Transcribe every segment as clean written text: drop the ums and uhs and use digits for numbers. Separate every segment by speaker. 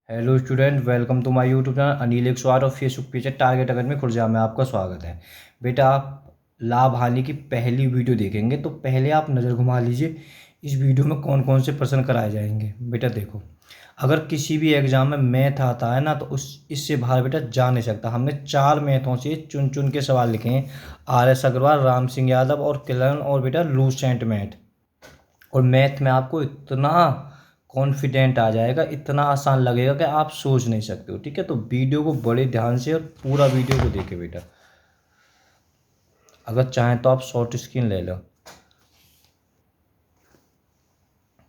Speaker 1: Hello student, welcome to my YouTube channel Anil एक स्वार और फेसबुक पेज है टारगेट अकेडमी खुर्जा में आपका स्वागत है। बेटा, आप लाभ हानि की पहली वीडियो देखेंगे तो पहले आप नज़र घुमा लीजिए इस वीडियो में कौन कौन से प्रश्न कराए जाएंगे। बेटा देखो, अगर किसी भी एग्जाम में मैथ आता है ना तो उस इससे बाहर बेटा जा नहीं सकता। हमने 4 मैथों से चुन चुन के सवाल लिखे हैं, RS अग्रवाल, राम सिंह यादव और किलन और बेटा लूसेंट मैथ। और मैथ में आपको इतना कॉन्फिडेंट आ जाएगा, इतना आसान लगेगा कि आप सोच नहीं सकते हो। ठीक है, तो वीडियो को बड़े ध्यान से और पूरा वीडियो को देखें बेटा। अगर चाहें तो आप शॉर्ट स्क्रीन ले लो।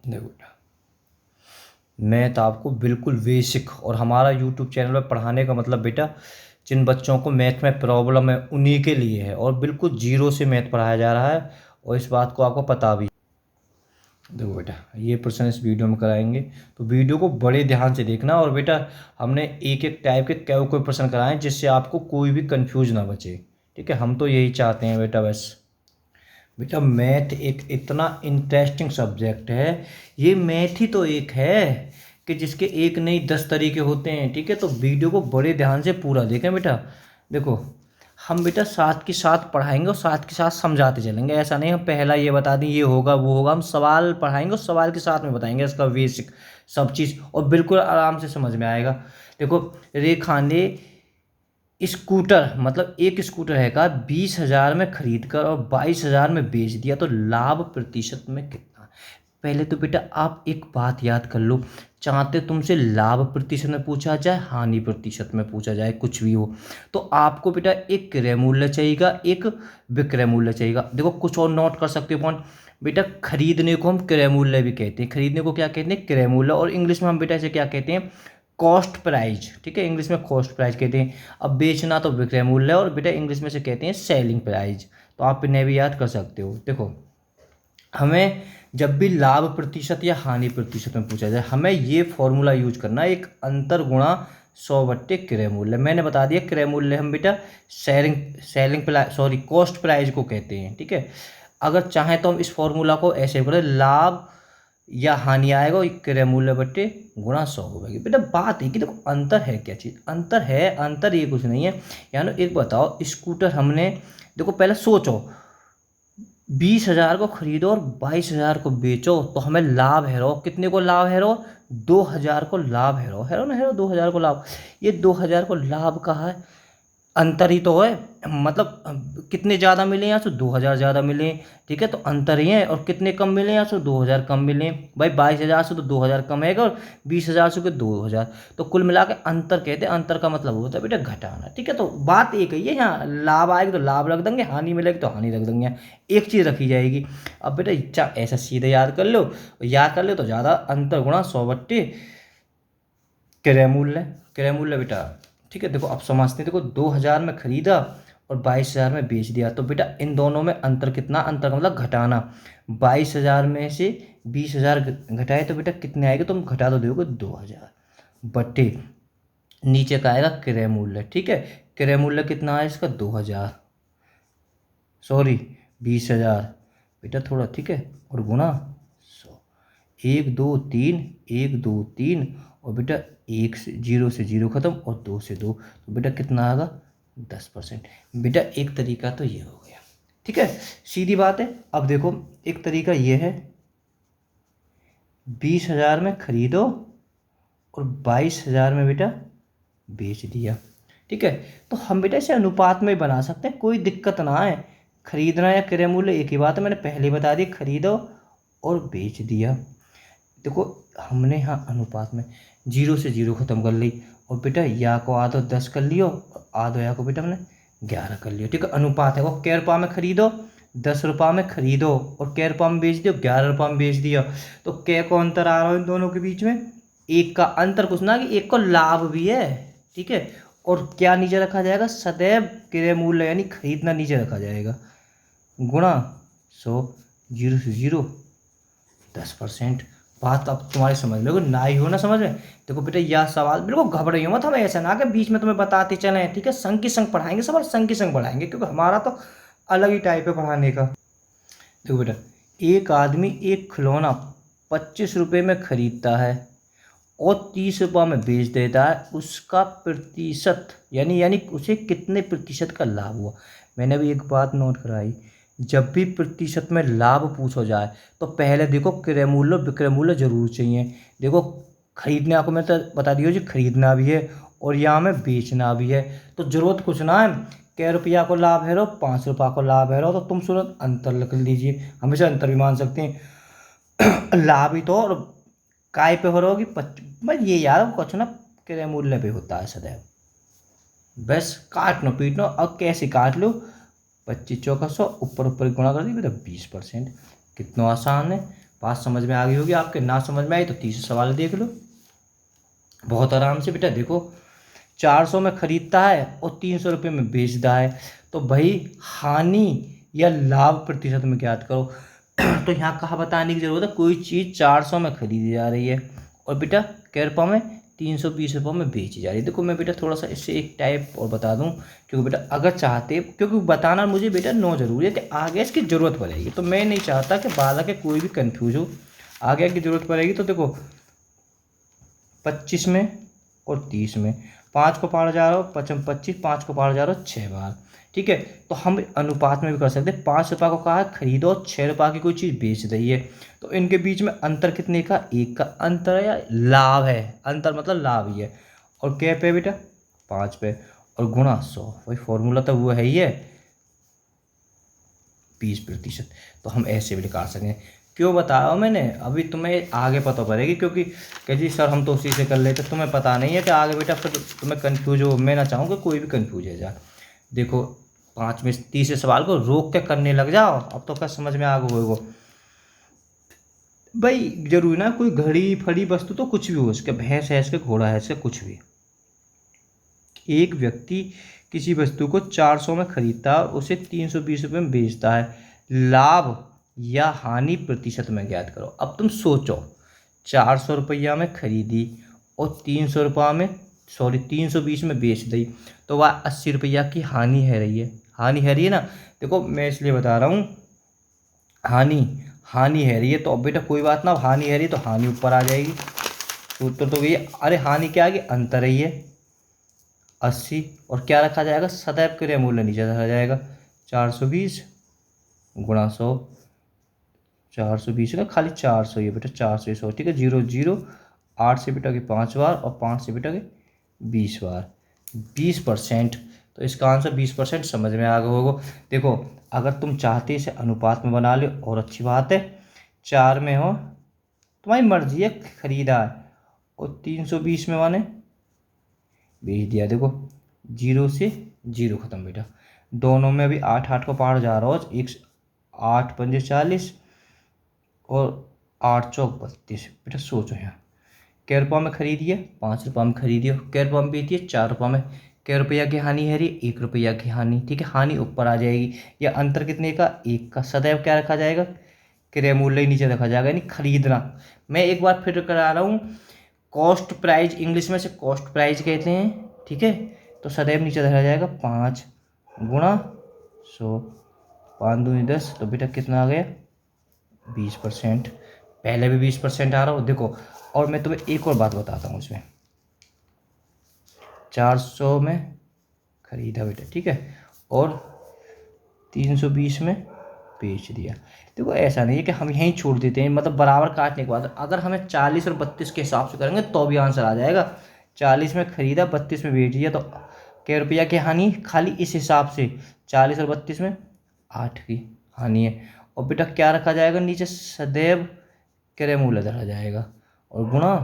Speaker 1: देखो बेटा, मैथ आपको बिल्कुल बेसिक, और हमारा यूट्यूब चैनल पर पढ़ाने का मतलब बेटा जिन बच्चों को मैथ में प्रॉब्लम है उन्हीं के लिए है, और बिल्कुल जीरो से मैथ पढ़ाया जा रहा है, और इस बात को आपको पता भी। देखो बेटा, ये प्रश्न इस वीडियो में कराएंगे तो वीडियो को बड़े ध्यान से देखना। और बेटा हमने एक एक टाइप के कोई प्रश्न कराएं जिससे आपको कोई भी कंफ्यूज ना बचे। ठीक है, हम तो यही चाहते हैं बेटा बस। बेटा मैथ एक इतना इंटरेस्टिंग सब्जेक्ट है, ये मैथ ही तो एक है कि जिसके एक नहीं 10 तरीके होते हैं। ठीक है, तो वीडियो को बड़े ध्यान से पूरा देखें बेटा। देखो, हम बेटा साथ के साथ पढ़ाएंगे और साथ के साथ समझाते चलेंगे। ऐसा नहीं हम पहला ये बता दें ये होगा वो होगा, हम सवाल पढ़ाएंगे और सवाल के साथ में बताएंगे इसका बेसिक सब चीज़, और बिल्कुल आराम से समझ में आएगा। देखो, रेखा ने स्कूटर, मतलब एक स्कूटर है का 20,000 में खरीद कर और 22,000 में बेच दिया, तो लाभ प्रतिशत में कितना। पहले तो बेटा आप एक बात याद कर लो, चाहते तुमसे लाभ प्रतिशत में पूछा जाए, हानि प्रतिशत में पूछा जाए, कुछ भी हो, तो आपको बेटा एक क्रय मूल्य चाहिएगा, एक विक्रय मूल्य चाहिएगा। देखो कुछ और नोट कर सकते हो पॉइंट। बेटा खरीदने को हम क्रय मूल्य भी कहते हैं, खरीदने को क्या कहते हैं, क्रय मूल्य, और इंग्लिश में हम बेटा इसे क्या कहते हैं, कॉस्ट प्राइज। ठीक है, इंग्लिश में कॉस्ट प्राइज कहते हैं। अब बेचना तो विक्रय मूल्य है, और बेटा इंग्लिश में से कहते हैं सेलिंग प्राइज, तो आप इन्हें भी याद कर सकते हो। देखो, हमें जब भी लाभ प्रतिशत या हानि प्रतिशत में पूछा जाए, हमें ये फॉर्मूला यूज करना है, एक अंतर गुणा 100 बट्टे क्रय मूल्य। मैंने बता दिया क्रय मूल्य हम बेटा selling selling price sorry cost prize को कहते हैं। ठीक है, अगर चाहें तो हम इस फॉर्मूला को ऐसे करें, लाभ या हानि आएगा क्रय मूल्य बट्टे गुणा 100 होगा। बेटा बात है कि देखो अंतर है क्या चीज़, अंतर है, अंतर ये कुछ नहीं है। यानी एक बताओ, स्कूटर हमने, देखो पहले सोचो, 20,000 को खरीदो और 22,000 को बेचो तो हमें लाभ है रो, कितने को लाभ है रो, 2,000 को लाभ है रो, है रो ना, है रो 2,000 को लाभ। ये 2,000 को लाभ कहा है, अंतर ही तो है, मतलब कितने ज़्यादा मिले यहाँ से, 2,000 ज़्यादा मिले। ठीक है, तो अंतर ही है। और कितने कम मिले यहाँ से, 2,000 कम मिले। भाई 22,000 से तो 2,000 कम है, और 20,000 से 2,000, तो कुल मिला के अंतर कहते हैं। अंतर का मतलब होता है बेटा घटाना। ठीक है, तो बात एक है, ये यहाँ लाभ आएगा तो लाभ रख देंगे, हानि मिलेगी तो हानि रख देंगे, एक चीज़ रखी जाएगी। अब बेटा ऐसा सीधे याद कर लो, याद कर लो तो ज़्यादा, अंतर गुणा 100 बट्टे क्रय मूल्य, क्रय मूल्य बेटा। ठीक है, देखो अब समझते हैं। देखो 2,000 में खरीदा और 22,000 में बेच दिया, तो बेटा इन दोनों में अंतर कितना, अंतर का मतलब घटाना। 22,000 में से 20,000 घटाए तो बेटा कितने आएंगे, तुम घटा तो दोगे 2,000 बट्टे नीचे का आएगा क्रय मूल्य। ठीक है, क्रय मूल्य कितना है इसका, 2,000 सॉरी 20,000 बेटा थोड़ा, ठीक है, और गुणा 100, 1 2 3, 1 2 3, और बेटा 1 से 0 से 0 खत्म, और 2 से 2, तो बेटा कितना आएगा 10%। बेटा एक तरीका तो ये हो गया। ठीक है, सीधी बात है। अब देखो एक तरीका ये है, 20,000 में खरीदो और 22,000 में बेटा बेच दिया। ठीक है, तो हम बेटा इसे अनुपात में बना सकते हैं, कोई दिक्कत ना है। खरीदना या क्रय मूल्य एक ही बात है, मैंने पहले बता दी, खरीदो और बेच दिया। देखो हमने यहाँ अनुपात में 0 से 0 खत्म कर ली, और बेटा या को आधो 10 कर लियो, और आधो या को बेटा हमने 11 कर लियो। ठीक है, अनुपात है। वो कै रुपये में खरीदो, 10 रुपये में खरीदो, और कै रुपये में बेच दियो, 11 रुपये में बेच दिया, तो कै को अंतर आ रहा है इन दोनों के बीच में, एक का अंतर, कुछ ना कि एक को लाभ भी है। ठीक है, और क्या नीचे रखा जाएगा, सदैव क्रय मूल्य यानी खरीदना नीचे रखा जाएगा, गुणा 100, 0 से 0 10%। बात अब तुम्हारी समझ में ना ही हो ना समझ में। देखो बेटा यह सवाल बिल्कुल घबराइए मत, हमें ऐसा ना कि बीच में तुम्हें बताते चलें। ठीक है, संग की संग पढ़ाएंगे, सवाल संग की संग पढ़ाएंगे, क्योंकि हमारा तो अलग ही टाइप है पढ़ाने का। देखो बेटा, एक आदमी एक खिलौना 25 रुपये में खरीदता है और 30 रुपये में बेच देता है, उसका प्रतिशत यानी उसे कितने प्रतिशत का लाभ हुआ। मैंने भी एक बात नोट कराई, जब भी प्रतिशत में लाभ पूछा जाए तो पहले देखो क्रय मूल्य और विक्रय मूल्य जरूर चाहिए। देखो खरीदने आपको मैं तो बता दियो जी, खरीदना भी है और यहाँ में बेचना भी है, तो जरूरत कुछ ना है कै रुपया को लाभ है रो 5 रुपया को लाभ है रो, तो तुम तुरंत अंतर लिख लीजिए, हमेशा अंतर भी मान सकते हैं। लाभ ही तो और काय पे हो रहा होगी बस ये यार कुछ ना क्रय मूल्य पे होता है सदैव। बस काटनो पीटनो, अब कैसे काट लो, 25 चौका 100 ऊपर ऊपर गुणा कर दी तो 20%। कितना आसान है, बात समझ में आ गई होगी आपके। ना समझ में आई तो तीसरा सवाल देख लो, बहुत आराम से बेटा। देखो 400 में खरीदता है और 300 रुपये में बेचता है, तो भाई हानि या लाभ प्रतिशत में ज्ञात करो। तो यहाँ कहा बताने की जरूरत है, कोई चीज़ 400 में खरीदी जा रही है और बेटा कै रुपये में 320 रुपये में बेची जा रही है। देखो मैं बेटा थोड़ा सा इससे एक टाइप और बता दूं, क्योंकि बेटा अगर चाहते, क्योंकि बताना मुझे बेटा नो जरूरी है कि आगे इसकी ज़रूरत पड़ेगी, तो मैं नहीं चाहता कि बालक के कोई भी कन्फ्यूज हो, आगे की ज़रूरत पड़ेगी। तो देखो 25 में और 30 में 5 को पार जा रहा हो 25, 5 को पार जा रहा हो 6 बार, ठीक है। तो हम अनुपात में भी कर सकते हैं, 5 रुपये को कहा खरीदो, 6 रुपये की कोई चीज़ बेच रही है, तो इनके बीच में अंतर कितने का, 1 का अंतर है या लाभ है, अंतर मतलब लाभ ही है। और क्या पे बेटा 5 पे, और गुणा 100, वही फॉर्मूला तो वो है ही है 20%। तो हम ऐसे भी निकाल सकें। क्यों बताया मैंने, अभी तुम्हें आगे पता पड़ेगी, क्योंकि कह जी सर हम तो उसी से कर लेते, तुम्हें पता नहीं है कि आगे बेटा फिर तुम्हें कन्फ्यूज हो, मैं ना चाहूँ कि कोई भी कन्फ्यूज है जा। देखो 5 में 30 सवाल को रोक के करने लग जाओ, अब तो क्या समझ में आ गए हो भाई। जरूरी ना कोई घड़ी फड़ी वस्तु, तो कुछ भी हो, उसके भैंस है इसके घोड़ा है इसके कुछ भी। एक व्यक्ति किसी वस्तु को 400 में खरीदता है और उसे 320 रुपये में बेचता है, लाभ या हानि प्रतिशत में ज्ञात करो। अब तुम सोचो 400 रुपया में खरीदी और 300 रुपया में 320 में बेच दी, तो वह 80 रुपया की हानि है रही है, हानि है रही है ना। देखो मैं इसलिए बता रहा हूँ, हानि है रही है, तो अब बेटा कोई बात ना, हानि है रही है तो हानि ऊपर आ जाएगी, सूत्र तो ये, अरे हानि क्या आ गई, अंतर ही है 80, और क्या रखा जाएगा, सदैव क्रय मूल्य नीचे रखा जाएगा, 420 गुणा 100, 420 का खाली 400 ये बेटा 400, ठीक है। 0 0, 8 से बेटा के 5 बार और 5 से बेटा के 20 बार, 20%। तो इसका आंसर 20% समझ में आ गया होगा। देखो अगर तुम चाहते इसे अनुपात में बना लो और अच्छी बात है, 4 में हो तुम्हारी मर्जी है, खरीदा है, और 320 में माने बेच दिया। देखो 0 से 0 खत्म बेटा, दोनों में अभी 8 8 को पार जा रहा हो, 8 पंजे 40 और 8 चौक 32 बेटा। सोचो यहाँ कै रुपये में खरीदिए, 5 रुपये में खरीदिए, कै रुपये में बेचिए 4 रुपये में, कै रुपया की हानि है रही, 1 रुपया की हानि, ठीक है। हानि ऊपर आ जाएगी, या अंतर कितने का, 1 का, सदैव क्या रखा जाएगा, क्रय मूल्य ही नीचे रखा जाएगा, यानी खरीदना। मैं एक बार फिर करा रहा हूँ, कॉस्ट प्राइस इंग्लिश में से कॉस्ट प्राइस कहते हैं, ठीक है। तो सदैव नीचे रखा जाएगा 5 गुणा 100, 5 दूनी 10, तो बेटा कितना आ गया 20%। पहले भी 20% आ रहा हो देखो। और मैं तुम्हें एक और बात बताता हूँ, इसमें 400 में खरीदा बेटा, ठीक है, और 320 में बेच दिया। देखो ऐसा नहीं है कि हम यहीं छोड़ देते हैं, मतलब बराबर काटने के बाद अगर हमें 40 और 32 के हिसाब से करेंगे तो भी आंसर आ जाएगा। 40 में खरीदा 32 में बेच दिया, तो कै रुपया की हानि, खाली इस हिसाब से 40 और 32 में 8 की हानि है। और बेटा क्या रखा जाएगा नीचे, सदैव क्रय मूल्य धरा जाएगा, और गुणा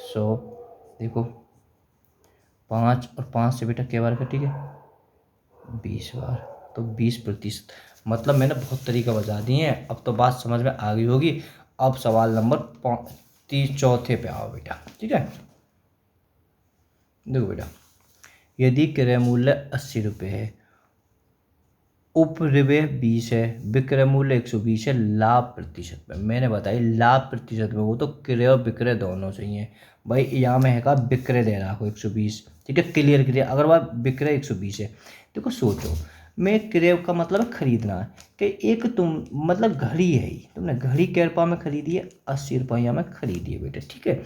Speaker 1: 100। देखो 5 और 5 से बेटा कै बार का, ठीक है 20 बार, तो 20%। मतलब मैंने बहुत तरीका बता दिए हैं, अब तो बात समझ में आ गई होगी। अब सवाल नंबर 34 पे आओ बेटा, ठीक है। देखो बेटा, यदि क्रय मूल्य 80 रुपये है, उपरिव्यय 20 है, विक्रय मूल्य 120 है, लाभ प्रतिशत में, मैंने बताई लाभ प्रतिशत में, वो तो क्रय और विक्रय दोनों चाहिए भाई। यहाँ में है का विक्रय दे रहा हो 120, ठीक है, क्लियर क्लियर। अगर वह विक्रय 120 है, देखो सोचो, मैं क्रय का मतलब खरीदना है, कि एक तुम मतलब घड़ी है, तुमने घड़ी कै रुपये में खरीदी है, 80 रुपया में खरीदी है बेटा, ठीक है।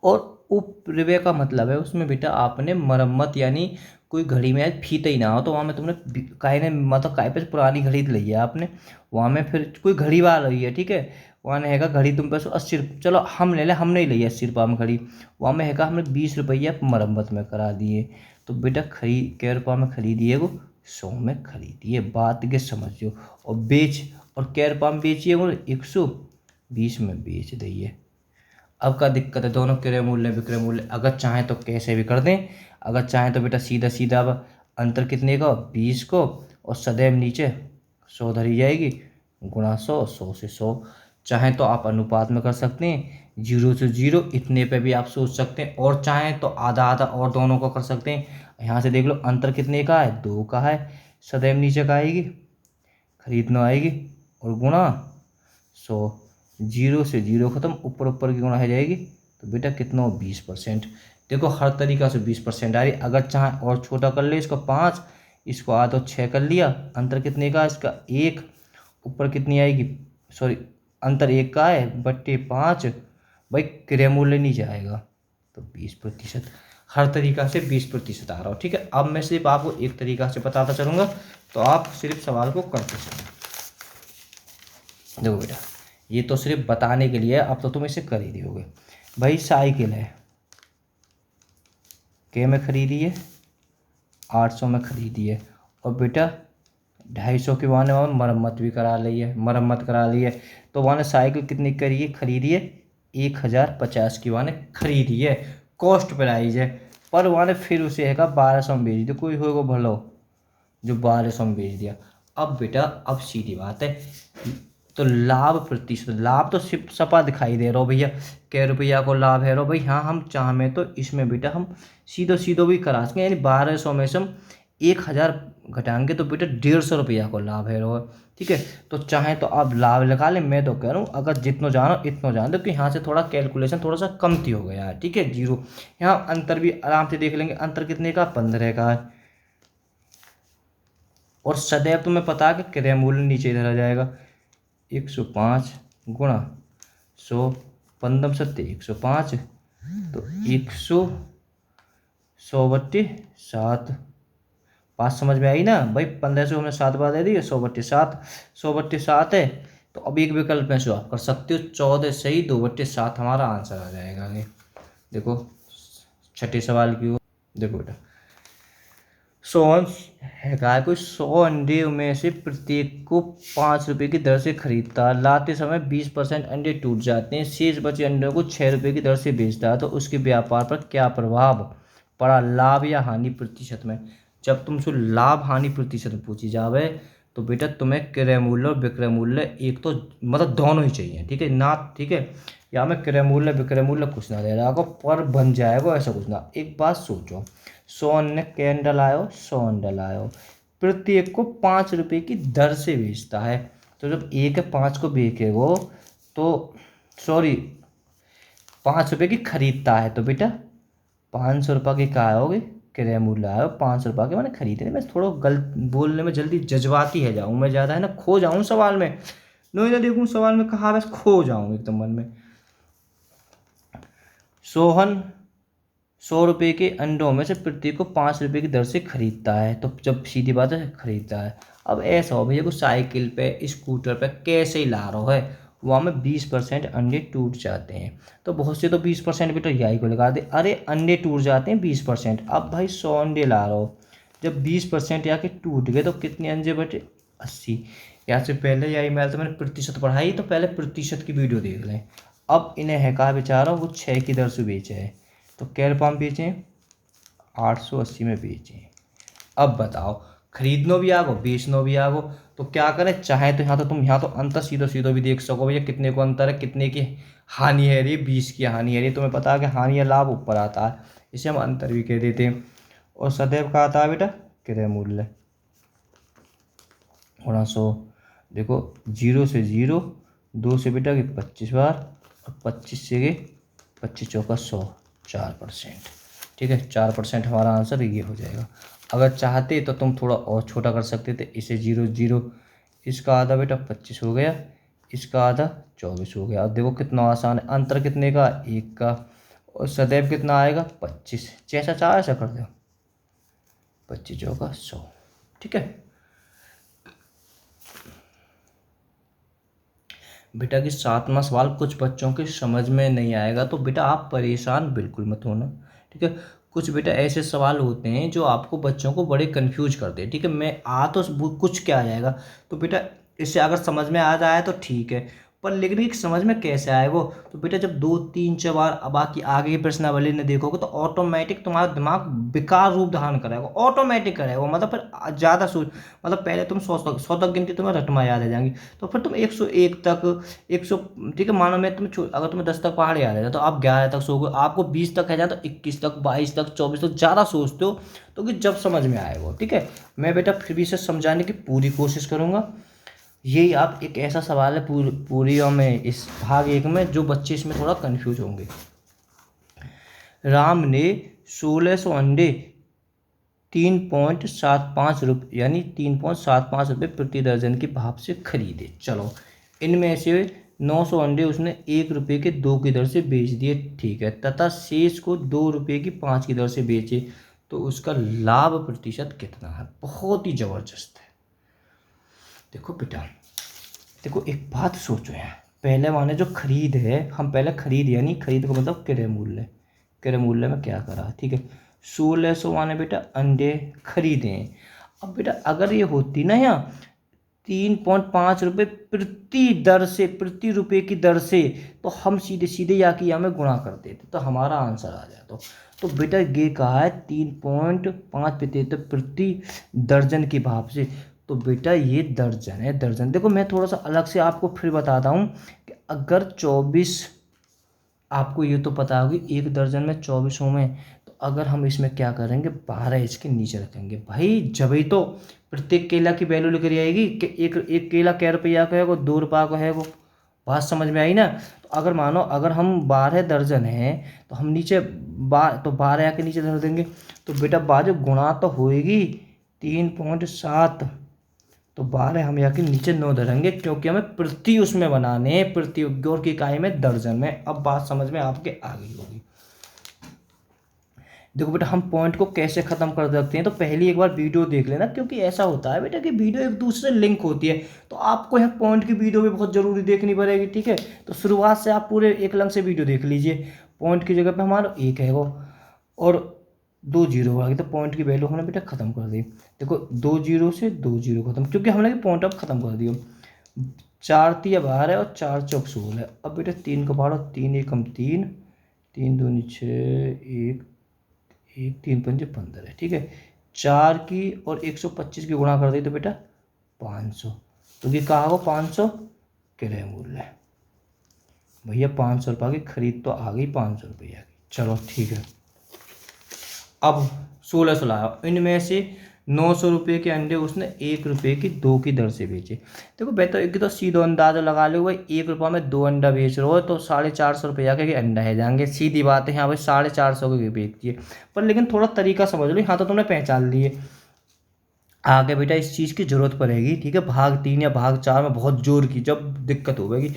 Speaker 1: और उपरिव्यय का मतलब है उसमें बेटा आपने मरम्मत यानी कोई घड़ी में आज फीता ही ना हो तो वहाँ में तुमने काय ने मतलब काय पे पुरानी घड़ी ली है आपने, वहाँ में फिर कोई घड़ी वाला रही है, ठीक है, वहाँ ने हैगा घड़ी तुम पे 80, चलो हम ले लें, हमने ही ली है 80 रुपये में घड़ी, वहाँ में हैगा हमने 20 रुपया मरम्मत में करा दिए। तो बेटा कै रुपये में खरीदी है वो, 100 में खरीदी है, बात के समझियो। और बेच, और कै रुपये में बेचिए वो, 120 में बेच दिए। अब का दिक्कत है, दोनों क्रय मूल्य विक्रय मूल्य अगर चाहें तो कैसे भी कर दें, अगर चाहें तो बेटा सीधा सीधा अब अंतर कितने का, 20 को, और सदैव नीचे 100 धरी जाएगी, गुणा 100, 100 से 100। चाहें तो आप अनुपात में कर सकते हैं, 0 से 0 इतने पे भी आप सोच सकते हैं, और चाहें तो आधा आधा और दोनों को कर सकते हैं। यहाँ से देख लो अंतर कितने का है, 2 का है, सदैव नीचे का आएगी, खरीदना आएगी, और गुणा 100, 0 से 0 खत्म, ऊपर ऊपर की गुणा हो जाएगी, तो बेटा कितना 20%। देखो हर तरीका से 20% आ रही। अगर चाहे और छोटा कर ले इसको 5, इसको आधा 6 कर लिया, अंतर कितने का इसका 1, ऊपर कितनी आएगी, सॉरी अंतर 1 का है बट्टे 5, भाई क्रय मूल्य नहीं जाएगा, तो 20%। हर तरीका से 20% आ रहा हो, ठीक है। अब मैं सिर्फ आपको एक तरीका से बताता चलूँगा, तो आप सिर्फ सवाल को करते चलो। देखो बेटा ये तो सिर्फ बताने के लिए है, अब तो तुम इसे कर ही दोगे। भाई साइकिल है, के में खरीदी है, 800 में खरीदी है, और बेटा 250 की वहाँ ने मरम्मत भी करा ली है, मरम्मत करा ली है, तो वहाँ ने साइकिल कितनी करी है, खरीदी है 1050 की वहाँ ने खरीदी है, कॉस्ट प्राइस है। पर वहाँ ने फिर उसे है 1200 में बेच दिया, कोई होगा भलो जो 1200 में बेच दिया। अब बेटा अब सीधी बात है, तो लाभ प्रतिशत, लाभ तो सिर्फ सपा दिखाई दे रहा हो भैया, कै रुपया को लाभ है रो भाई, हाँ हम चाहें तो इसमें बेटा हम सीधो भी करा सकें, यानी 1200 में से हम 1000 घटाएंगे तो बेटा 150 रुपया को लाभ है रो, ठीक है। तो चाहें तो आप लाभ लगा लें, मैं तो कह रहा हूँ अगर जितना जानो इतना जान दो, कि यहाँ से थोड़ा कैलकुलेशन थोड़ा सा कमती हो गया है, ठीक है। 0 यहाँ अंतर भी आराम से देख लेंगे, अंतर कितने का, 15 का है, और सदैव तुम्हें पता है कि क्रय मूल्य नीचे धरा जाएगा, 105 गुणा 100, 15 सत्ते 105, तो 100 5 समझ में आई ना भाई, 15 से हमने 7 बार दे दी, 100/7, 100/7 है। तो अब एक विकल्प में से आप कर सकते हो 14 सही, 2/7 हमारा आंसर आ जाएगा आगे। देखो छठे सवाल की ओर देखो बेटा, 100 है गाय कोई 100 अंडे में से प्रत्येक को 5 रुपये की दर से खरीदता, लाते समय 20% अंडे टूट जाते हैं, शेष बचे अंडों को 6 रुपये की दर से बेचता है, तो उसके व्यापार पर क्या प्रभाव पड़ा, लाभ या हानि प्रतिशत में। जब तुमसे लाभ हानि प्रतिशत पूछी जावे तो बेटा तुम्हें क्रय मूल्य और विक्रय मूल्य एक तो मतलब दोनों ही चाहिए, ठीक है ना, ठीक है। या मैं क्रय मूल्य विक्रय मूल्य कुछ ना दे रहा को पर बन जाएगा ऐसा कुछ ना। एक बात सोचो, 100 अन्य कैंडल आयो, 100 अंडल आयो, प्रत्येक को 5 रुपये की दर से बेचता है, तो जब 1/5 को बेचेगो तो सॉरी 5 रुपये की खरीदता है, तो बेटा 500 रुपये की क्या होगी, क्रय मूल्य आयो 500 रुपये के, मैंने खरीदने में थोड़ा गलत बोलने में जल्दी जज्बाती है जाऊँ मैं ज़्यादा, है ना, खो जाऊँ सवाल में, नहीं ना देखूँ सवाल में कहा बस खो जाऊँ एकदम मन में। सोहन 100 रुपये के अंडों में से प्रत्येक को 5 रुपये की दर से खरीदता है, तो जब सीधी बात है खरीदता है। अब ऐसा हो भैया को साइकिल पे स्कूटर पे कैसे ही ला रहा है, वहाँ में 20% अंडे टूट जाते हैं, तो बहुत से तो 20% बेटा यही को लगा दे, अरे अंडे टूट जाते हैं 20%। अब भाई 100 अंडे ला रहा हो, जब 20% या के टूट गए तो कितने अंडे बचे, 80। यहाँ से पहले यही मैल तो मैंने प्रतिशत पढ़ाई, तो पहले प्रतिशत की वीडियो देख लें। अब इन्हें है कहा बेचारा वो 6 की दर से बेचे है, तो कै रुपये में बेचें, 880 में बेचें। अब बताओ खरीदनो भी आगो बेचनो भी आगो, तो क्या करें, चाहे तो यहाँ तो तुम यहाँ तो अंतर सीधो भी देख सको भैया कितने को अंतर है, कितने की हानि है रही, 20 की हानि है रही, तुम्हें पता है कि हानि या लाभ ऊपर आता है, इसे हम अंतर भी कह देते हैं। और सदैव का आता है बेटा क्रय मूल्य गुणा 100। देखो 0 से 0, 2 से बेटा कि 25 बार, और 25 से 25 चौका 100, 4%, ठीक है। 4% हमारा आंसर ये हो जाएगा। अगर चाहते तो तुम थोड़ा और छोटा कर सकते थे, इसे 0 0, इसका आधा बेटा 25 हो गया, इसका आधा 24 हो गया। अब देखो कितना आसान है, अंतर कितने का, 1 का, और सदैव कितना आएगा 25। जैसा चाहे ऐसा कर दो, 25 चौका 100। ठीक है बेटा कि 7वां सवाल कुछ बच्चों के समझ में नहीं आएगा, तो बेटा आप परेशान बिल्कुल मत होना। ठीक है, कुछ बेटा ऐसे सवाल होते हैं जो आपको बच्चों को बड़े कंफ्यूज कर दे। ठीक है, मैं आ तो कुछ क्या आ जाएगा, तो बेटा इससे अगर समझ में आ जाए तो ठीक है, पर लेकिन एक समझ में कैसे आए वो, तो बेटा जब 2 3 4 बार अब बाकी आगे की प्रश्नावली ने देखोगे तो ऑटोमेटिक तुम्हारा दिमाग विकार रूप धारण करेगा, ऑटोमेटिक करेगा। मतलब फिर ज़्यादा सोच, मतलब पहले तुम 100 तक गिनती तुम्हें रटमा याद आ जाएंगी, तो फिर तुम 101 तक 100, ठीक है मानो मैं अगर तुम्हें 10 तक पहाड़ याद है तो आप 11 तक सोओगे, आपको 20 तक है जाए तो 21 तक 22 तक 24 तक ज़्यादा सोचते हो, तो कि जब समझ में आए वो। ठीक है, मैं बेटा फिर भी इसे समझाने की पूरी कोशिश करूँगा। यही आप एक ऐसा सवाल है पूरी में इस भाग 1 में जो बच्चे इसमें थोड़ा कंफ्यूज होंगे। राम ने 1600 अंडे 3.75 रुपये यानी 3.75 रुपये प्रति दर्जन के भाव से खरीदे। चलो इनमें से 900 अंडे उसने 1 रुपये के 2 की दर से बेच दिए। ठीक है, तथा शेष को 2 रुपये की 5 की दर से बेचे, तो उसका लाभ प्रतिशत कितना है। बहुत ही जबरदस्त है। देखो बेटा, देखो एक बात सोचो यार, पहले माने जो खरीद है, हम पहले खरीद यानी खरीद का मतलब क्रय मूल्य, क्रय मूल्य में क्या करा। ठीक है, 1600 माने बेटा अंडे खरीदे। अब बेटा अगर ये होती ना यहाँ 3.5 रुपये प्रति दर से, प्रति रुपये की दर से, तो हम सीधे सीधे या कि या में गुणा कर देते तो हमारा आंसर आ जाता। तो बेटा ये कहा है 3.5 प्रति दर्जन के भाव से, तो बेटा ये दर्जन है, दर्जन। देखो मैं थोड़ा सा अलग से आपको फिर बताता हूँ कि अगर 24, आपको ये तो पता होगी एक दर्जन में 24 में, तो अगर हम इसमें क्या करेंगे 12 इसके नीचे रखेंगे भाई, जब ही तो प्रत्येक केला की वैल्यू लिख रही आएगी कि एक एक केला कै रुपया का है वो, 2 रुपया का है वो। बात समझ में आई ना। तो अगर मानो अगर हम 12 दर्जन हैं तो हम नीचे 12 के नीचे धर देंगे, तो बेटा बाजू गुणा तो होएगी 3.7, तो 12 हम यहाँ के नीचे 9 धरेंगे क्योंकि हमें प्रति उसमें बनाने, प्रति और की इकाई में दर्जन में। अब बात समझ में आपके आ गई होगी। देखो बेटा हम पॉइंट को कैसे ख़त्म कर सकते हैं, तो पहली एक बार वीडियो देख लेना, क्योंकि ऐसा होता है बेटा कि वीडियो एक दूसरे से लिंक होती है, तो आपको यह पॉइंट की वीडियो भी बहुत ज़रूरी देखनी पड़ेगी। ठीक है, तो शुरुआत से आप पूरे एक लंग से वीडियो देख लीजिए। पॉइंट की जगह पे हमारा 1 है वो और 2 जीरो आ गई, तो पॉइंट की वैल्यू हमने बेटा ख़त्म कर दी। देखो 2 जीरो से 2 जीरो खत्म, क्योंकि हमने पॉइंट अब ख़त्म कर दिया। 4 3 12 है और 4 चौक 16 है। अब बेटा 3 का पहाड़ो 3 1 3, 3 2 6 1 1 3 5 15 है। ठीक है, 4 की और 125 की गुणा कर दी तो बेटा 500, तो ये कहा हो 500 क्रय मूल्य है भैया। 500 रुपये की खरीद तो आ गई 500 रुपया की। चलो ठीक है, अब 1600 लाया, इनमें से 900 रुपये के अंडे उसने 1 रुपये की 2 की दर से बेचे। देखो बेटा एक तो सीधा अंदाजा लगा लो भाई, 1 रुपये में 2 अंडा बेच रहे हो तो 450 रुपया के अंडा है जाएंगे, सीधी बात है। हाँ भाई 450 के बेच दिए, पर लेकिन थोड़ा तरीका समझ लो। हाँ तो तुमने पहचान लिए, आगे बेटा इस चीज़ की ज़रूरत पड़ेगी। ठीक है, भाग 3 या भाग 4 में बहुत जोर की जब दिक्कत होगी।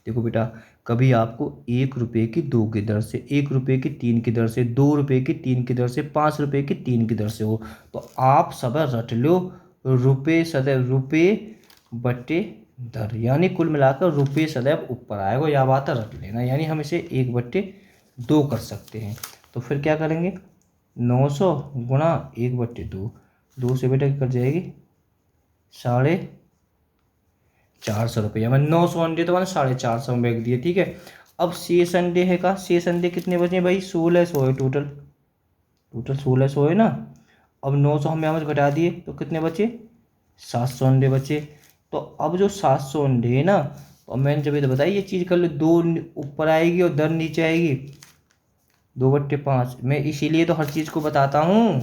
Speaker 1: देखो बेटा कभी आपको 1 रुपये की 2 की दर से, 1 रुपये की 3 की दर से, 2 रुपये की 3 की दर से, 5 रुपये की 3 की दर से हो, तो आप सब रट लो रुपये सदैव रुपये बटे दर, यानी कुल मिलाकर रुपये सदैव ऊपर आएगा। या बात है रट लेना, यानी हम इसे 1/2 कर सकते हैं। तो फिर क्या करेंगे 900 गुणा 1/2, 2 से बेटा कट जाएगी 450 रुपये। मैंने 900 अंडे तो मैंने 450 में बेच दिए। ठीक है, अब शेष अंडे है का, शेष अंडे कितने बचे भाई 1600 है टोटल, 1600 है ना। अब 900 हम यहाँ घटा दिए तो कितने बचे 700 अंडे बचे। तो अब जो 700 अंडे है ना, तो मैंने जब ये बताई ये चीज़ कर लो, 2 ऊपर आएगी और दर नीचे आएगी, 2/5। मैं इसीलिए तो हर चीज़ को बताता हूँ।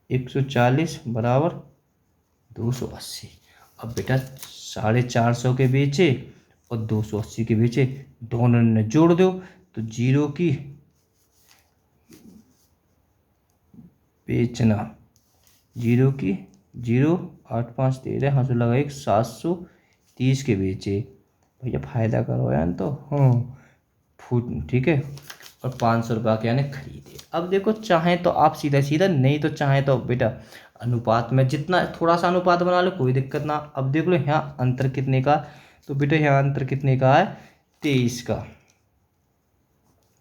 Speaker 1: 140 बराबर 280। अब बेटा 450 के बेचे और 280 के बेचे, दोनों ने जोड़ दो तो 0 की बेचना, 0 की 0 8 5 13, हाँ तो लगा 730 के बेचे। भैया फायदा करो यार तो। हाँ फूट, ठीक है, और 500 रुपये के यानी खरीदे। अब देखो चाहें तो आप सीधा सीधा, नहीं तो चाहें तो बेटा अनुपात में जितना थोड़ा सा अनुपात बना लो, कोई दिक्कत ना। अब देख लो यहाँ अंतर कितने का, तो बेटा यहाँ अंतर कितने का है, 23 का।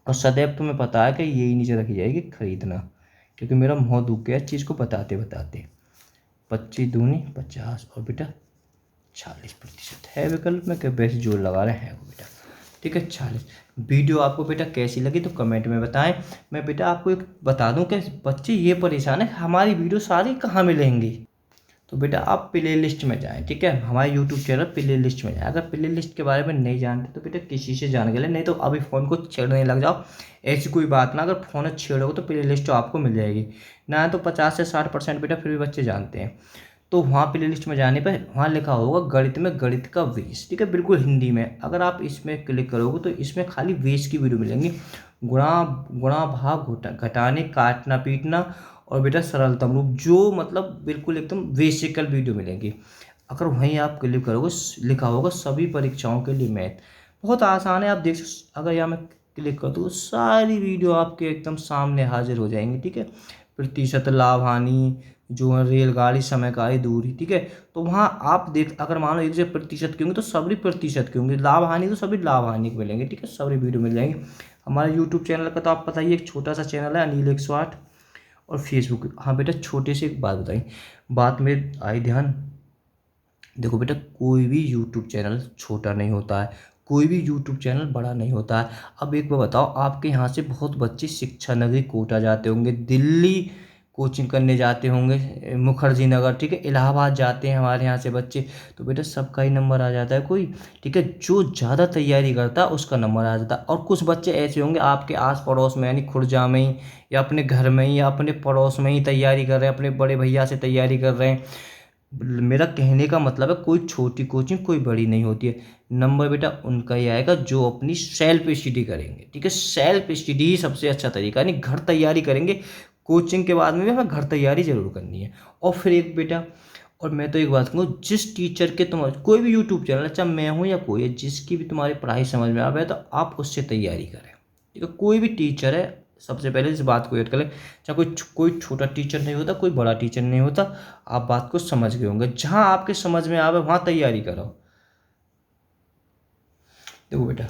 Speaker 1: और सदैव तुम्हें पता है कि यही नीचे रखी जाएगी खरीदना, क्योंकि मेरा मुँह दुख गया चीज़ को बताते बताते। 25 दूनी 50 और बेटा 40% है विकल्प में, कि वैसे जोड़ लगा रहे हैं वो बेटा, ठीक है 40। वीडियो आपको बेटा कैसी लगी तो कमेंट में बताएं। मैं बेटा आपको एक बता दूं कि बच्चे ये परेशान है हमारी वीडियो सारी कहाँ मिलेंगी, तो बेटा आप प्ले लिस्ट में जाएं, ठीक है, हमारे यूट्यूब चैनल प्ले लिस्ट में जाएं। अगर प्ले लिस्ट के बारे में नहीं जानते तो बेटा किसी से जान के ले, नहीं तो अभी फ़ोन को छेड़ने लग जाओ, ऐसी कोई बात ना। अगर फ़ोन छेड़ोगे तो प्ले लिस्ट तो आपको मिल जाएगी ना, तो 50 से 60% बेटा फिर भी बच्चे जानते हैं। तो वहाँ प्ले लिस्ट में जाने पर वहाँ लिखा होगा गणित में गणित का वेश, ठीक है, बिल्कुल हिंदी में। अगर आप इसमें क्लिक करोगे तो इसमें खाली वेश की वीडियो मिलेंगी, गुणा गुणा भाग घटाने काटना पीटना और बेटा सरलतम रूप, जो मतलब बिल्कुल एकदम बेसिकल वीडियो मिलेंगी। अगर वहीं आप क्लिक करोगे लिखा होगा सभी परीक्षाओं के लिए मैथ, बहुत आसान है, आप देख अगर यहाँ मैं क्लिक कर दूँ सारी वीडियो आपके एकदम सामने हाजिर हो जाएंगी, ठीक है। प्रतिशत लाभ हानि, जो है रेलगाड़ी समय काली दूरी, ठीक है। तो वहाँ आप देख, अगर मानो 1% के होंगे तो सभी प्रतिशत के होंगे, लाभ हानि तो सभी लाभ हानि के मिलेंगे, ठीक है, सभी वीडियो मिल जाएंगे। हमारे यूट्यूब चैनल का तो आप पता ही, एक छोटा सा चैनल है अनिल 108, और फेसबुक। हाँ बेटा छोटे से एक बात बताई, बात में आई ध्यान, देखो बेटा कोई भी यूट्यूब चैनल छोटा नहीं होता है, कोई भी यूट्यूब चैनल बड़ा नहीं होता है। अब एक बार बताओ, आपके यहाँ से बहुत बच्चे शिक्षा नगरी कोटा जाते होंगे, दिल्ली कोचिंग करने जाते होंगे, मुखर्जी नगर, ठीक है, इलाहाबाद जाते हैं हमारे यहाँ से बच्चे, तो बेटा सबका ही नंबर आ जाता है कोई, ठीक है। जो ज़्यादा तैयारी करता है उसका नंबर आ जाता है। और कुछ बच्चे ऐसे होंगे आपके आस पड़ोस में, यानी खुर्जा में ही, या अपने घर में ही, या अपने पड़ोस में ही तैयारी कर रहे हैं, अपने बड़े भैया से तैयारी कर रहे हैं। मेरा कहने का मतलब है कोई छोटी कोचिंग कोई बड़ी नहीं होती है। नंबर बेटा उनका ही आएगा जो अपनी सेल्फ स्टडी करेंगे, ठीक है, सेल्फ स्टडी ही सबसे अच्छा तरीका, यानी घर तैयारी करेंगे, कोचिंग के बाद में भी हमें घर तैयारी जरूर करनी है। और फिर एक बेटा, और मैं तो एक बात कहूँगा, जिस टीचर के तुम कोई भी यूट्यूब चैनल, चाहे मैं हूँ या कोई है, जिसकी भी तुम्हारी पढ़ाई समझ में आवे तो आप उससे तैयारी करें, ठीक है। कोई भी टीचर है, सबसे पहले इस बात को याद करें, चाहे कोई छोटा टीचर नहीं होता, कोई बड़ा टीचर नहीं होता, आप बात को समझ गए होंगे। जहाँ आपके समझ में आवे वहाँ तैयारी करो। देखो बेटा,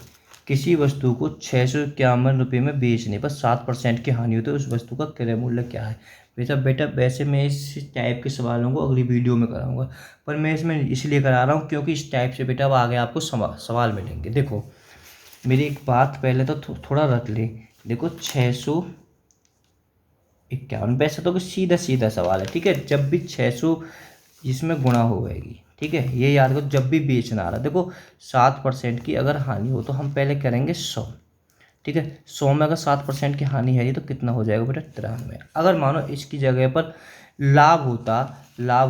Speaker 1: किसी वस्तु को 651 रुपये में बेचने पर 7% की हानि होती है, उस वस्तु का क्रय मूल्य क्या है। बेटा वैसे मैं इस टाइप के सवालों को अगली वीडियो में कराऊंगा, पर मैं इसमें इसलिए करा रहा हूँ क्योंकि इस टाइप से बेटा अब आगे आपको सवाल मिलेंगे। देखो मेरी एक बात पहले तो थोड़ा रख ले, देखो 651, वैसे तो सीधा सीधा सवाल है, ठीक है। जब भी 600 इसमें गुणा हो जाएगी, ठीक है, ये याद करो, जब भी बेचना आ रहा, देखो 7% की अगर हानि हो तो हम पहले करेंगे 100, ठीक है। 100 में अगर 7% की हानि है तो कितना हो जाएगा बेटा 93। अगर मानो इसकी जगह पर लाभ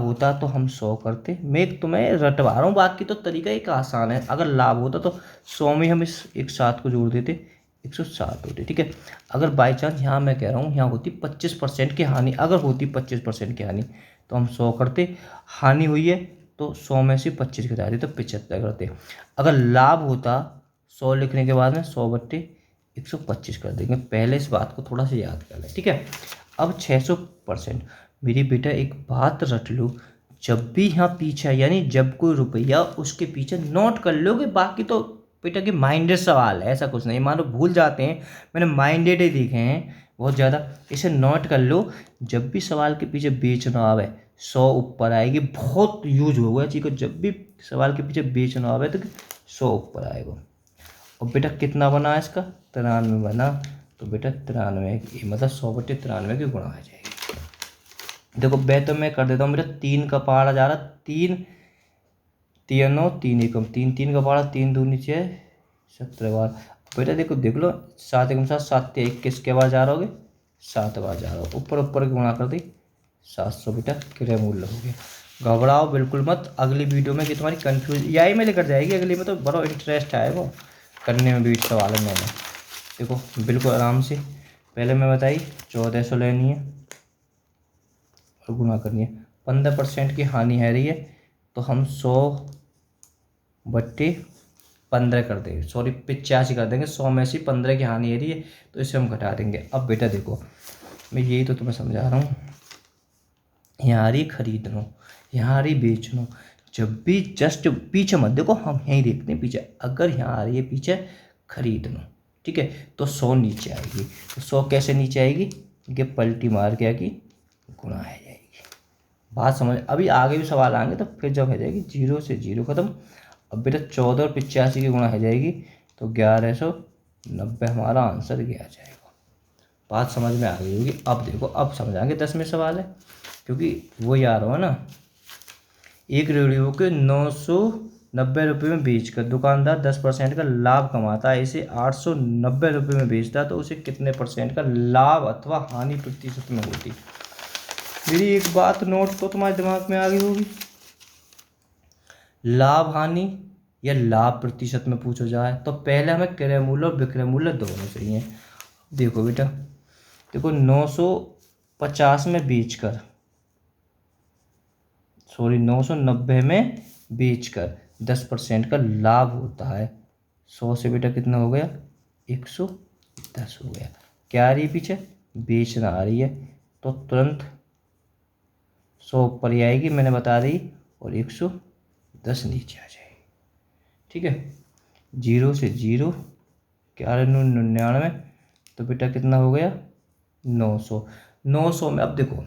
Speaker 1: होता तो हम 100 करते, मैं एक तुम्हें रटवा रहा हूँ, बाकी तो तरीका एक आसान है। अगर लाभ होता तो 100 में हम इस एक 7 को जोड़ देते, 107 होते, ठीक है। अगर बाई चांस यहाँ मैं कह रहा हूँ यहाँ होती 25% की हानि, अगर होती 25% की हानि तो हम 100 करते, हानि हुई है तो 100 में से 25 घटा देते तो 75 करते। अगर लाभ होता 100 लिखने के बाद में 100/125 कर देंगे। पहले इस बात को थोड़ा सा याद कर लें, ठीक है। अब 600%, मेरी बेटा एक बात रट लो, जब भी यहाँ पीछे यानी जब कोई रुपया उसके पीछे नोट कर लोगे, बाकी तो बेटा कि माइंडेड सवाल है, ऐसा कुछ नहीं, मानो भूल जाते हैं, मैंने माइंडेड ही देखे हैं बहुत ज़्यादा, इसे नोट कर लो। जब भी सवाल के पीछे बेचना आवे 100 ऊपर आएगी, बहुत यूज होगा चीज़ को, जब भी सवाल के पीछे बेचना आवे तो 100 ऊपर आएगा। और बेटा कितना बना है इसका, 93 बना, तो बेटा 93 मतलब 100/93 की गुणा आ जाएगी। देखो तो मैं कर देता हूँ, मेरा 3 का पहाड़ा जा रहा, 3 3 9 3 एकम 3 3 का पहाड़ा, 3 दूनी 6 17 बार। बेटा देख लो 7 एकम 7 7 21 के बार जा रहा होगे, 7 बार जा रहा हो, ऊपर की गुणा कर दी 700 बेटा क्रय मूल्य हो गया। घबराओ बिल्कुल मत, अगली वीडियो में कि तुम्हारी कन्फ्यूज यही में लेकर जाएगी, अगली में तो बड़ा इंटरेस्ट आए वो करने में भी सवाल है। मैंने देखो बिल्कुल आराम से, पहले मैं बताई 1400 लेनी है और गुणा करनी है, 15% की हानि है रही है तो हम 100/14 15 कर देंगे, सॉरी 85 कर देंगे। 100 में से 15 की हानि है रही है, तो इसे हम घटा देंगे। अब बेटा देखो, मैं यही तो तुम्हें समझा रहा हूँ। यहाँ आ रही खरीदनो, यहाँ आ रही बेचनो। जब भी जस्ट पीछे मत देखो, हम यहीं देखते हैं पीछे। अगर यहाँ आ रही है पीछे खरीदनो, ठीक है, तो 100 नीचे आएगी। तो 100 कैसे नीचे आएगी, ये पलटी मार के आएगी, गुणा है जाएगी। बात समझ। अभी आगे भी सवाल आएंगे तो फिर जब हो जाएगी 0 से 0 खत्म। अब बेटा 14 और 85 की गुणा हो जाएगी, तो 1190 हमारा आंसर ये आ जाएगा। बात समझ में आ गई होगी। अब देखो, अब समझाएंगे 10वें सवाल है, क्योंकि वो याद हो ना। एक रेडियो के 990 रुपये में बेचकर दुकानदार 10% का लाभ कमाता है, इसे 890 रुपये में बेचता है, तो उसे कितने % का लाभ अथवा हानि प्रतिशत में होती। मेरी एक बात नोट तो तुम्हारे दिमाग में आ गई होगी, लाभ हानि या लाभ प्रतिशत में पूछो जाए तो पहले हमें क्रय मूल्य और विक्रय मूल्य दोनों चाहिए। देखो बेटा, देखो 950 में बेचकर, सॉरी 990 में बेचकर 10% का लाभ होता है। 100 से बेटा कितना हो गया, 110 हो गया। क्या आ रही है पीछे, बेचना आ रही है, तो तुरंत 100 ऊपर ही आएगी, मैंने बता दी, और 110 नीचे आ जाएगी। ठीक है, 0 से 0, 1199, तो बेटा कितना हो गया, 900। 900 में अब देखो,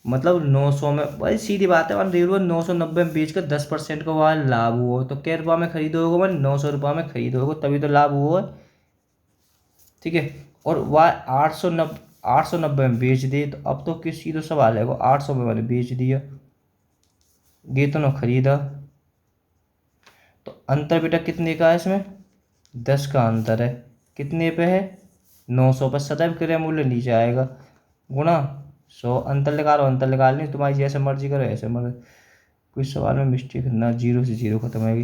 Speaker 1: मतलब 900 में भाई सीधी बात है, वन रेट 990 में बेच कर 10% का वहाँ लाभ हुआ, तो क्या रुपये में खरीदोगे, वन 900 रुपये में खरीदोगे, तभी तो लाभ हुआ है। ठीक है, और वह 890 में बेच दिए, तो अब तो किस सीधो सवाल है, वो 800 में मैंने बेच दिया, ये तो ना खरीदा, तो अंतर बेटा कितने का है इसमें, 10 का अंतर है। कितने पे है, 900 पर। सदैव क्रय मूल्य नीचे आएगा, गुणा 100। अंतर निकालो, अंतर निकाल नहीं, तुम्हारी जैसे मर्जी करो ऐसे मर्जी। कोई सवाल में मिस्टेक ना, 0 से 0 खत्म होगी।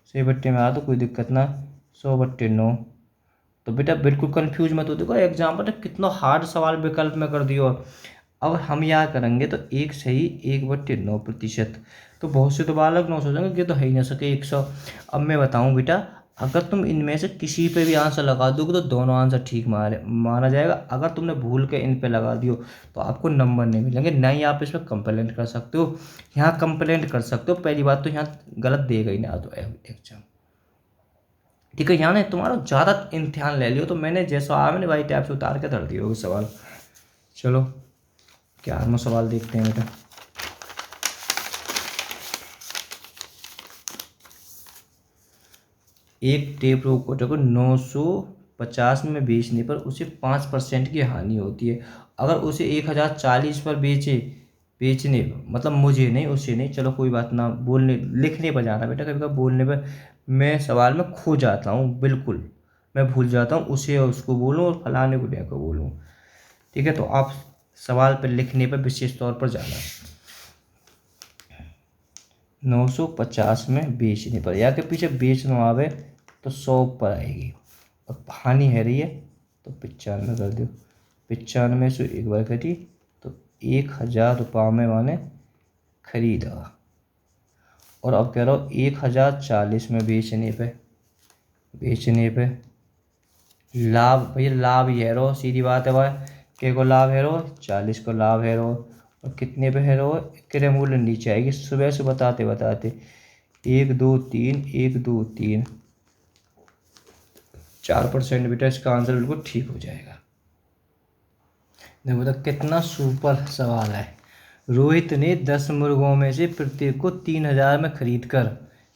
Speaker 1: 100 बट्टे में आ तो कोई दिक्कत ना, 100 बट्टे 9। तो बेटा बिल्कुल कंफ्यूज मत हो, देखो एग्जाम्पल कितना हार्ड सवाल विकल्प में कर दियो। अब हम यहाँ करेंगे तो 1 सही 1/9%। तो बहुत से तो बालक 9 सोचेंगे कि तो है ही ना सके 100। अब मैं बताऊँ बेटा, अगर तुम इनमें से किसी पे भी आंसर लगा दोगे तो दोनों आंसर ठीक माना जाएगा। अगर तुमने भूल के इन पे लगा दियो तो आपको नंबर नहीं मिलेंगे। नहीं, आप इसमें कंप्लेंट कर सकते हो, यहाँ कंप्लेंट कर सकते हो। पहली बात तो यहाँ गलत देगा ही ना तो एग्जाम। ठीक है, यहाँ ने तुम्हारा ज़्यादा इम्तिहान ले लियो, तो मैंने जैसा आया मैंने भाई टैब से उतार के धर दिया होगा सवाल। चलो 11वां सवाल देखते हैं बेटा। एक टेप रिकॉर्डर को 950 में बेचने पर उसे 5% की हानि होती है। अगर उसे 1040 पर बेचने मतलब मुझे नहीं, उसे नहीं, चलो कोई बात ना, बोलने लिखने पर जाना बेटा, कभी कभी बोलने पर मैं सवाल में खो जाता हूँ, बिल्कुल मैं भूल जाता हूँ, उसे और उसको बोलूँ और फलाने को लेकर बोलूँ। ठीक है, तो आप सवाल पर लिखने पर विशेष तौर पर जाना। 950 में बेचने पर, या के पीछे बेचना आवे तो 100 पर आएगी, और हानि है रही है तो 95 कर दो। 95 से एक बार घटी तो 1000 रुपये में मैंने खरीदा, और अब कह रहा हूँ 1040 में बेचने पे लाभ, भैया लाभ ही है रो, सीधी बात है भाई। के को लाभ है रो, 40 को लाभ है रो, और कितने पे है रो, क्रय मूल्य नीचे आएगी। सुबह से बताते 1 2 3 1 2 3 4% बेटा इसका आंसर बिल्कुल ठीक हो जाएगा। देखो तो कितना सुपर सवाल है। रोहित ने 10 मुर्गों में से प्रत्येक को 3000 में खरीद कर,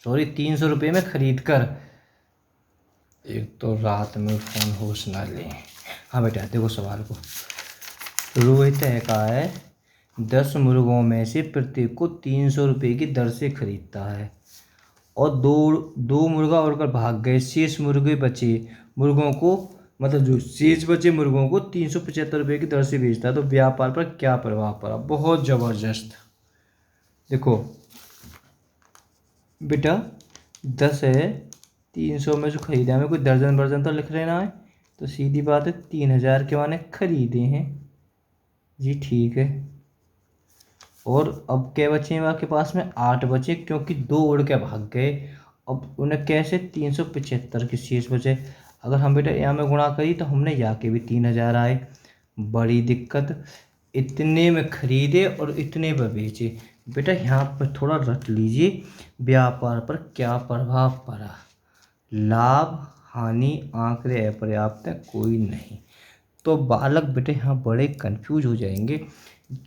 Speaker 1: सॉरी 300 रुपये में खरीद कर, एक तो रात में फ़ोन होश ना ले। हाँ बेटा देखो सवाल को, रोहित है कहा है 10 मुर्गों में से प्रत्येक को 300 रुपये की दर से खरीदता है, और दो मुर्गा उड़कर भाग गए। शेष मुर्गे बचे मुर्गों को, मतलब जो शेष बचे मुर्गों को 375 रुपये की दर से बेचता है, तो व्यापार पर क्या प्रभाव पड़ा। बहुत ज़बरदस्त। देखो बेटा 10 है, 300 में से खरीदा, हमें कोई दर्जन वर्जन तो लिख लेना है, तो सीधी बात है 3000 के माने खरीदे हैं जी, ठीक है। और अब क्या बचे हैं आपके पास में, 8 बचे, क्योंकि 2 उड़ के भाग गए। अब उन्हें कैसे 375 की शेष बचे। अगर हम बेटा यहाँ में गुणा करी तो हमने यहाँ के भी 3000 आए। बड़ी दिक्कत, इतने में खरीदे और इतने में बेचे। बेटा यहाँ पर थोड़ा रट लीजिए, व्यापार पर क्या प्रभाव पड़ा। लाभ हानि आंकड़े अपर्याप्त हैं, कोई नहीं। तो बालक बेटे यहाँ बड़े कंफ्यूज हो जाएंगे।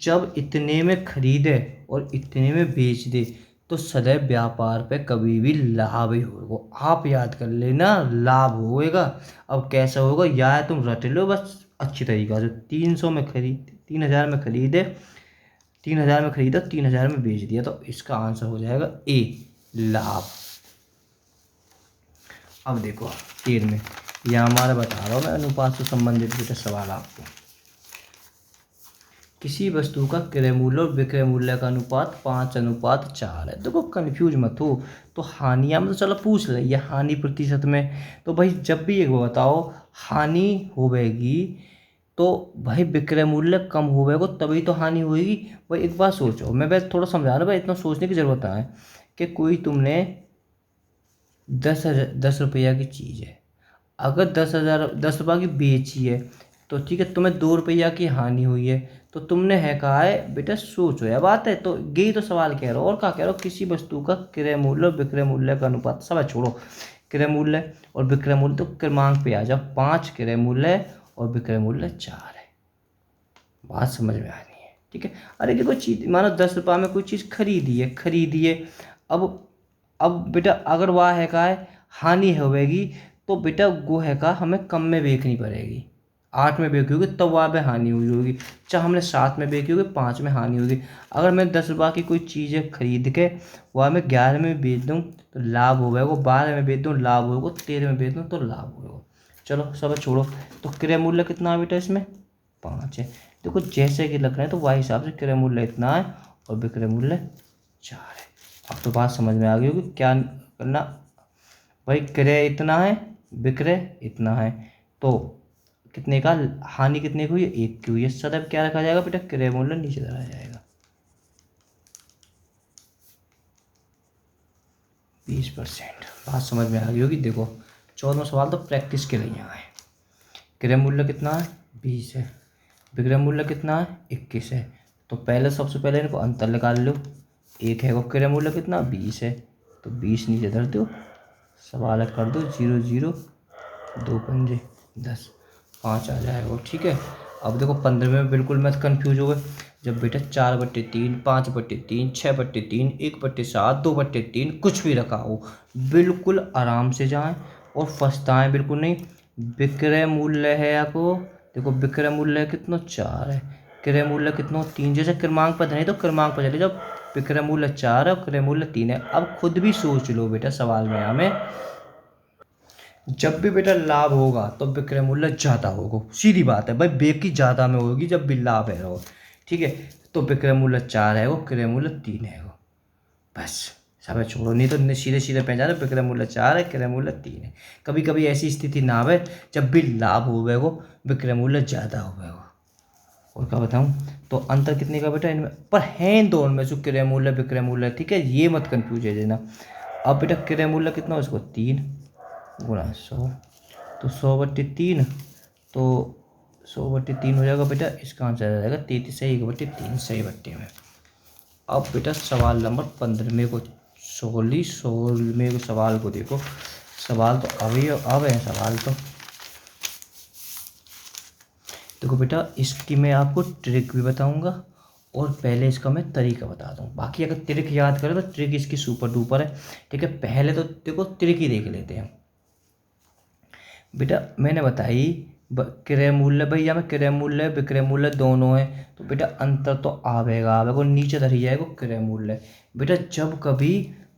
Speaker 1: जब इतने में खरीदे और इतने में बेच दे तो सदैव व्यापार पे कभी भी लाभ ही होगा। आप याद कर लेना, लाभ होएगा। अब कैसा होगा या तुम रट लो बस अच्छी तरीका से। 300 में खरीद 3000 में खरीदे, 3000 में खरीदा, 3000 में बेच दिया, तो इसका आंसर हो जाएगा ए, लाभ। अब देखो 13 में, यह हमारा बता रहा हूँ मैं अनुपात से संबंधित बेटा सवाल आपको। किसी वस्तु का क्रय मूल्य और विक्रय मूल्य का अनुपात 5:4 है। देखो कंफ्यूज मत हो। तो हानियाँ में तो चलो पूछ ले, ये हानि प्रतिशत में। तो भाई जब भी एक बताओ हानि होगी तो भाई विक्रय मूल्य कम होगा तभी तो हानि होगी। भाई एक बात सोचो, मैं बस थोड़ा समझा रहा भाई, इतना सोचने की ज़रूरत है कि कोई तुमने 10 रुपया की चीज़ है, अगर 10 रुपये की बेची है तो ठीक है, तुम्हें 2 रुपया की हानि हुई है, तो तुमने है कहा है बेटा सोचो यह बात है। तो यही तो सवाल कह रहा हो, और क्या कह रहा हो, किसी वस्तु का क्रय मूल्य और विक्रय मूल्य का अनुपात। सब छोड़ो, क्रय मूल्य और विक्रय मूल्य तो क्रमांक पे आ जाओ। 5 क्रय मूल्य है और विक्रय मूल्य 4 है। बात समझ में आनी है, ठीक है। अरे देखो चीज मानो 10 रुपये में कोई चीज़ खरीदी है। अब बेटा अगर वह है का है हानि होगी तो बेटा वो है का हमें कम में बेचनी पड़ेगी। 8 में बेची होगी तब वहाँ पे हानि हुई होगी, चाहे हमने 7 में बेची होगी, 5 में हानि होगी। अगर मैं 10 रुपये की कोई चीज़ें खरीद के वह मैं 11 में बेच दूँ तो लाभ होगा, वो 12 में बेच दूँ लाभ होगा, 13 में बेच दूँ तो लाभ होगा। चलो सब छोड़ो। तो क्रय मूल्य कितना है बेटा इसमें 5 है। देखो जैसे कि लग रहे हैं तो वह हिसाब से क्रय मूल्य इतना है और विक्रय मूल्य 4 है। अब तो बात समझ में आ गई होगी क्या करना। भाई क्रय इतना है, विक्रय इतना है, तो कितने का हानि कितने की हुई है, 1 की हुई है। सदैव क्या रखा जाएगा बेटा, क्रय मूल्य नीचे धरा जाएगा। 20%। बात समझ में आ गई होगी। देखो 14वां सवाल तो प्रैक्टिस के लिए यहाँ है। क्रय मूल्य कितना है 20 है, विक्रय मूल्य कितना है 21 है। तो पहले सबसे पहले इनको अंतर निकाल लो। 1 है वो क्रय मूल्य कितना 20 है, तो 20 नीचे धर दो, सवाल कर दो 0 0 2 पंजे 10, 5 आ जाएगा, ठीक है। अब देखो 15 में बिल्कुल मत कन्फ्यूज हो गए। जब बेटा 4/3, 5/3, 6/3, 1/7, 2/3 कुछ भी रखा हो, बिल्कुल आराम से जाएं और फंसताएं बिल्कुल नहीं। विक्रय मूल्य है आपको, देखो विक्रय मूल्य कितना 4 है, क्रय मूल्य कितना 3। जैसे क्रमांक पर नहीं तो क्रमांक पर चले जाओ। विक्रय मूल्य 4 है और क्रय मूल्य 3 है। अब खुद भी सोच लो बेटा सवाल में हमें, जब भी बेटा लाभ होगा तो विक्रय मूल्य ज़्यादा होगा, सीधी बात है भाई, बेकी ज़्यादा में होगी जब भी लाभ है वो, ठीक है। तो विक्रय मूल्य 4 है वो, क्रय मूल्य 3 है वो, बस सब छोड़ो। नहीं तो सीधे सीधे पहचानो विक्रय मूल्य 4 है, क्रय मूल्य 3 है। कभी कभी ऐसी स्थिति ना आवे जब भी लाभ हो गए वो विक्रय मूल्य ज़्यादा हो गए वो। और क्या बताऊँ, तो अंतर कितने का बेटा इनमें, पर है दोनों में जो क्रय मूल्य विक्रय मूल्य, ठीक है, ये मत कन्फ्यूज है देना। अब बेटा क्रय मूल्य कितना उसको 3 गुणा 100, तो 100/3, तो 100/3 हो जाएगा बेटा, इसका आंसर आ जाएगा 33 सही 1/3 सही बट्टे में। अब बेटा सवाल नंबर 15 में को 16 में को सवाल को देखो। सवाल तो अब है सवाल तो देखो बेटा, इसकी मैं आपको ट्रिक भी बताऊंगा और पहले इसका मैं तरीका बता दूँ। बाकी अगर ट्रिक याद करें तो ट्रिक इसकी सुपर डुपर है, ठीक है। पहले तो देखो ट्रिक ही देख लेते हैं बेटा। मैंने बताई क्रय मूल्य, भैया में क्रय मूल्य विक्रय मूल्य दोनों है, तो बेटा अंतर तो आवेगा नीचे धरी जाएगा क्रय मूल्य। बेटा जब कभी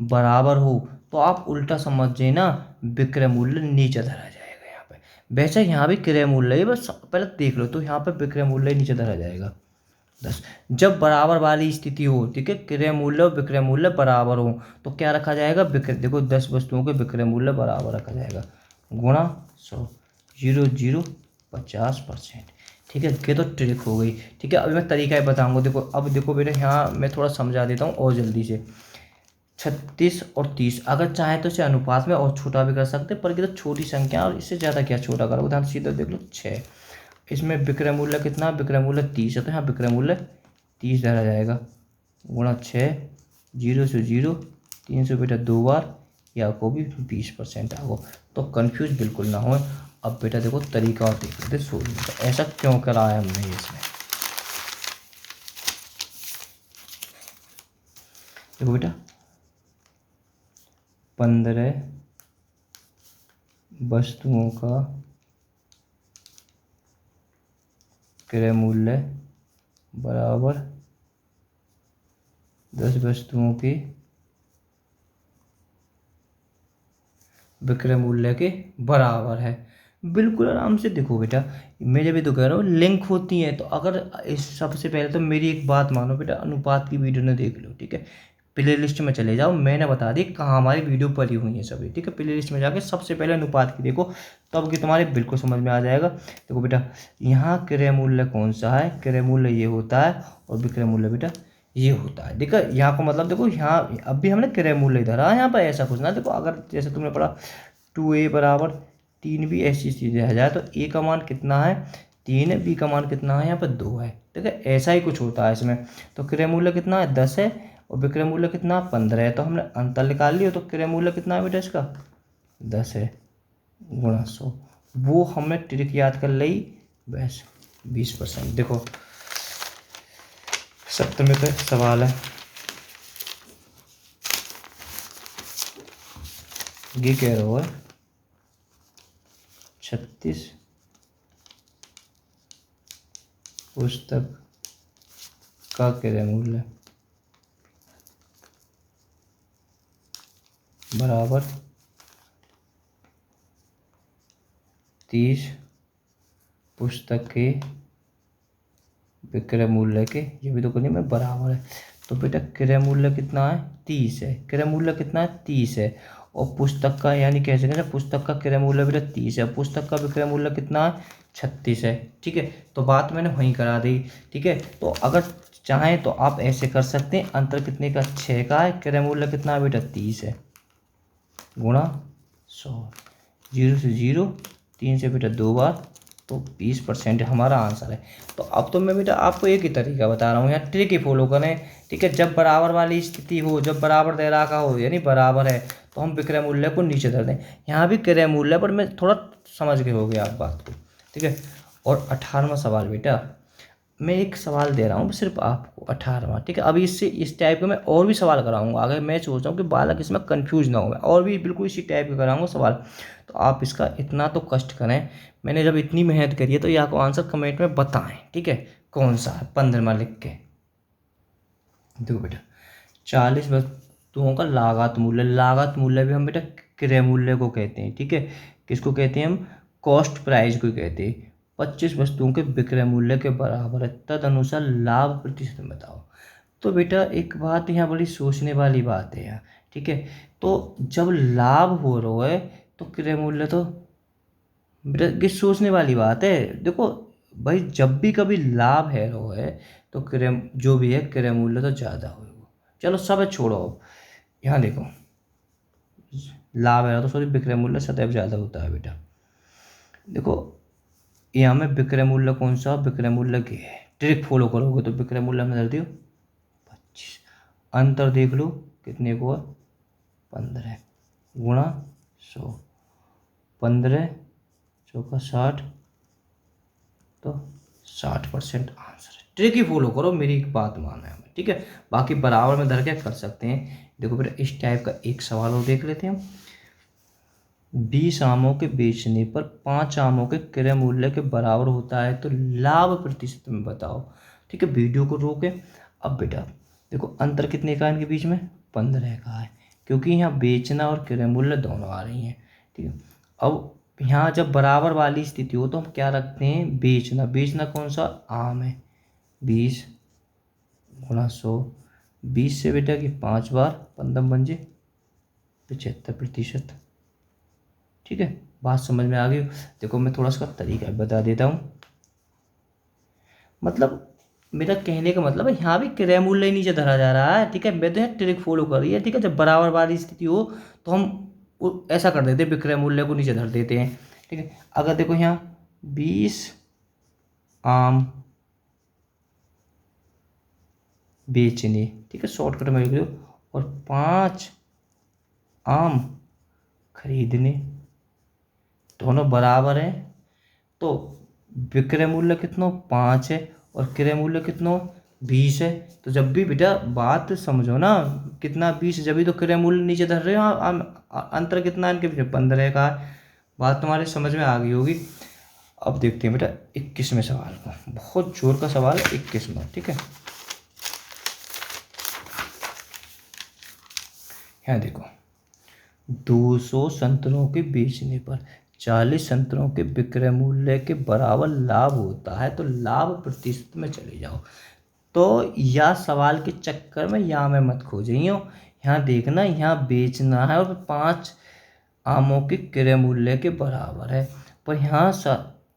Speaker 1: बराबर हो तो आप उल्टा समझ जाए ना, विक्रय मूल्य नीचे धरा जाएगा यहाँ पे। वैसे यहाँ भी क्रय मूल्य है, बस पहले देख लो, तो यहाँ पे विक्रय मूल्य नीचे धरा जाएगा 10। जब बराबर वाली स्थिति हो, ठीक है, क्रय मूल्य और विक्रय मूल्य बराबर हो तो क्या रखा जाएगा, विक्रय, देखो 10 वस्तुओं के विक्रय मूल्य बराबर रखा जाएगा, गुणा 100, 0 0 50%, ठीक है। ये तो ट्रिक हो गई, ठीक है। अभी मैं तरीका ही बताऊंगा। देखो अब देखो बेटा यहाँ मैं थोड़ा समझा देता हूँ और जल्दी से। 36 और 30। अगर चाहे तो इसे अनुपात में और छोटा भी कर सकते हैं, पर ये तो छोटी संख्या और इससे ज़्यादा क्या छोटा करोगे, ध्यान सीधा देख लो 6। इसमें विक्रय मूल्य कितना, विक्रय मूल्य 30 है, तो यहाँ विक्रय मूल्य 30 धरा जाएगा, गुणा 6, 0 से 0, 3 से बेटा 2 बार, या को भी 20% आओ। तो कंफ्यूज बिल्कुल ना हो। अब बेटा देखो तरीका और देख लेते सोचने का, ऐसा क्यों करा है हमने इसमें। देखो बेटा 15 वस्तुओं का क्रय मूल्य बराबर 10 वस्तुओं की विक्रय मूल्य के बराबर है। बिल्कुल आराम से देखो बेटा, मैं जब ये तो कह रहा हूँ लिंक होती है, तो अगर इस सबसे पहले तो मेरी एक बात मानो बेटा, अनुपात की वीडियो ने देख लो, ठीक है। प्ले लिस्ट में चले जाओ, मैंने बता दी कहाँ हमारी वीडियो पड़ी हुई है सभी, ठीक है। प्ले लिस्ट में जाके सबसे पहले अनुपात की देखो, तब कि तुम्हारे बिल्कुल समझ में आ जाएगा। देखो बेटा यहाँ क्रय मूल्य कौन सा है, क्रय मूल्य ये होता है, और विक्रय मूल्य बेटा ये होता है। देखो यहाँ को मतलब देखो, यहाँ अब भी हमने क्रय मूल्य धरा है, यहाँ पर ऐसा कुछ ना। देखो अगर जैसे तुमने पढ़ा 2a बराबर 3 भी, ऐसी चीज़ें आ जाए तो a का मान कितना है 3 है, b का मान कितना है यहाँ पर 2 है, ठीक है। ऐसा ही कुछ होता है इसमें। तो क्रय मूल्य कितना है 10 है, और विक्रय मूल्य कितना 15 है, तो हमने अंतर निकाल लिया। तो क्रय मूल्य कितना है बेटा इसका 10 है, गुणा 100। वो हमने ट्रिक याद कर ली, बस 20%। देखो 70 में तो सवाल है, ये कह रहे हो 36 पुस्तक का क्रय मूल्य बराबर 30 पुस्तक के विक्रय मूल्य के, ये भी तो करनी में बराबर है। तो बेटा क्रय मूल्य कितना है 30 है, क्रय मूल्य कितना है 30 है, और पुस्तक का यानी कह सकते हैं पुस्तक का क्रय मूल्य बेटा 30 है, पुस्तक का विक्रय मूल्य कितना है 36 है, ठीक है। तो बात मैंने वहीं करा दी, ठीक है। तो अगर चाहें तो आप ऐसे कर सकते हैं, अंतर कितने का 6 का है, क्रय मूल्य कितना है बेटा 30 है, गुणा 100, 0 से 0, 3 से बेटा 2 बार, तो 20% हमारा आंसर है। तो अब तो मैं बेटा आपको एक ही तरीका बता रहा हूँ, यहाँ ट्रिक ही फॉलो करें, ठीक है। जब बराबर वाली स्थिति हो, जब बराबर दे रखा हो, यानी बराबर है, तो हम विक्रय मूल्य को नीचे धर दें। यहाँ भी क्रय मूल्य पर मैं थोड़ा समझ के हो गया आप बात को, ठीक है। और 18वां सवाल बेटा, मैं एक सवाल दे रहा हूँ सिर्फ आपको 18वां, ठीक है। अभी इससे इस टाइप के मैं और भी सवाल कराऊंगा, अगर मैं सोच रहा हूँ कि बालक इसमें कंफ्यूज ना हो, मैं और भी बिल्कुल इसी टाइप के कराऊंगा सवाल। तो आप इसका इतना तो कष्ट करें, मैंने जब इतनी मेहनत करी है, तो ये आपको आंसर कमेंट में बताएं, ठीक है, कौन सा है 15वां लिख के। देखो बेटा 40 वस्तुओं का लागत मूल्य, लागत मूल्य भी हम बेटा क्रय मूल्य को कहते हैं, ठीक है। किसको कहते हैं हम, कॉस्ट प्राइस को कहते हैं। 25 वस्तुओं के विक्रय मूल्य के बराबर है, तदनुसार लाभ प्रतिशत बताओ। तो बेटा एक बात यहाँ बड़ी सोचने वाली बात है यहाँ, ठीक है। तो जब लाभ हो रहा है तो क्रय मूल्य तो बेटा ये सोचने वाली बात है। देखो भाई जब भी कभी लाभ है रो है, तो क्रय जो भी है क्रय मूल्य तो ज़्यादा होगा। चलो सब है छोड़ो, अब यहाँ देखो लाभ है तो सॉरी विक्रय मूल्य सदैव ज़्यादा होता है बेटा। देखो यहाँ में विक्रय मूल्य कौन सा, विक्रय मूल्य के है, ट्रिक फॉलो करोगे तो विक्रय मूल्य में धर दियो 25, अंतर देख लो कितने को है 15, गुणा 100, 15 चौका 60, तो 60% आंसर है। ट्रिक ही फॉलो करो, मेरी एक बात मानना है हमें, ठीक है। बाकी बराबर में धर के कर सकते हैं। देखो बेटा इस टाइप का एक सवाल और देख लेते हैं हम। 20 आमों के बेचने पर 5 आमों के क्रय मूल्य के बराबर होता है, तो लाभ प्रतिशत में बताओ, ठीक है। वीडियो को रोके। अब बेटा देखो अंतर कितने का है इनके बीच में, 15 का है, क्योंकि यहाँ बेचना और क्रय मूल्य दोनों आ रही हैं, ठीक है। अब यहाँ जब बराबर वाली स्थिति हो तो हम क्या रखते हैं, बेचना, बेचना कौन सा आम है, 20 गुणा 100, 20 से बेटा कि 5 बार 15 बन जाए 75%, ठीक है। बात समझ में आ गई। देखो मैं थोड़ा सा तरीका बता देता हूँ। मतलब मेरा कहने का मतलब है यहाँ भी क्रय मूल्य ही नीचे धरा जा रहा है, ठीक है। मैं तो यहाँ ट्रिक फॉलो कर रही है, ठीक है। जब बराबर वाली स्थिति हो तो हम ऐसा कर देते हैं, विक्रय मूल्य को नीचे धर देते हैं, ठीक है। अगर देखो यहाँ 20 आम बेचने, ठीक है, शॉर्टकट में लिख दो, और 5 आम खरीदने, दोनों बराबर हैं। तो विक्रय मूल्य कितना 5 है और क्रय मूल्य कितना 20 है। तो जब भी बेटा बात समझो ना, कितना 20, जब भी तो क्रय मूल्य नीचे धर रहे हो। अंतर कितना है इनके पीछे, 15 का है। बात तुम्हारे समझ में आ गई होगी। अब देखते हैं बेटा 21वें सवाल को, बहुत जोर का सवाल है 21वां, ठीक है। यहाँ देखो, 200 संतरों के बेचने पर 40 संतरों के विक्रय मूल्य के बराबर लाभ होता है, तो लाभ प्रतिशत में चले जाओ। तो यह सवाल के चक्कर में यहाँ में मत खो जाइयो। यहाँ देखना, यहाँ बेचना है और 5 आमों के क्रय मूल्य के बराबर है, पर यहाँ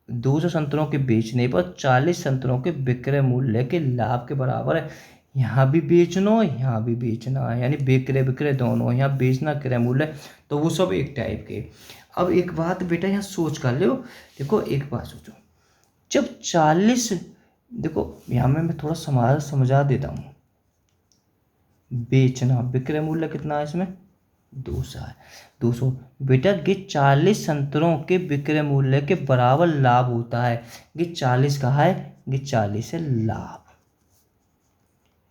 Speaker 1: 200 संतरों के बेचने पर 40 संतरों के विक्रय मूल्य के लाभ के बराबर है। यहाँ भी बेचना, यहाँ भी बेचना है, यानी विक्रय विक्रय दोनों, यहाँ बेचना क्रय मूल्य, तो वो सब एक टाइप के। अब एक बात बेटा यहाँ सोच कर लो, देखो एक बात सोचो, जब 40, देखो यहाँ में मैं थोड़ा समझा देता हूँ। बेचना, विक्रय मूल्य कितना है इसमें 200 है, 200 बेटा ये 40 संतरों के विक्रय मूल्य के बराबर लाभ होता है। ये 40 का है, ये 40 है लाभ।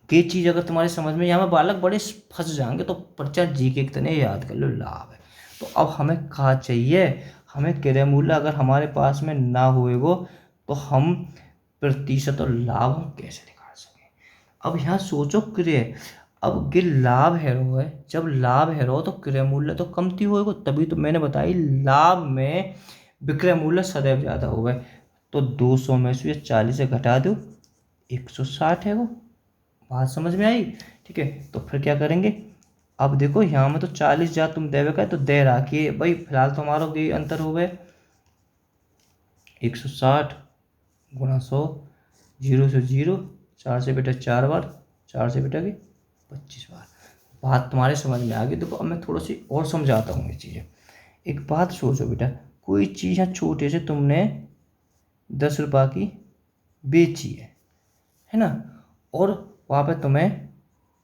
Speaker 1: ये चीज अगर तुम्हारे समझ में, यहाँ में बालक बड़े फंस जाएंगे, तो पर्चा जी के तरह याद कर लो, लाभ है। तो अब हमें कहा चाहिए, हमें क्रय मूल्य अगर हमारे पास में ना हुए वो, तो हम प्रतिशत और लाभ हम कैसे निकाल सकें। अब यहाँ सोचो क्रय, अब ये लाभ है रो है, जब लाभ है रो तो क्रय मूल्य तो कमती होएगा, तभी तो मैंने बताई लाभ में विक्रय मूल्य सदैव ज़्यादा होगा। तो 200 में से 40 से घटा दो, 160 है वो। बात समझ में आई, ठीक है। तो फिर क्या करेंगे, अब देखो यहाँ में तो 40 जा तुम देवे का, तो दे रखिए भाई, फिलहाल तो हमारा ये अंतर हो गए 160 गुणा 100, 0 से 0, 4 से बेटा 4 बार, 4 से बेटा की 25 बार। बात तुम्हारे समझ में आ गई। देखो अब मैं थोड़ा सी और समझाता हूँ ये चीज़ें। एक बात सोचो बेटा, कोई चीज़ है छोटे से तुमने 10 रुपये की बेची है ना, और वहाँ पे तुम्हें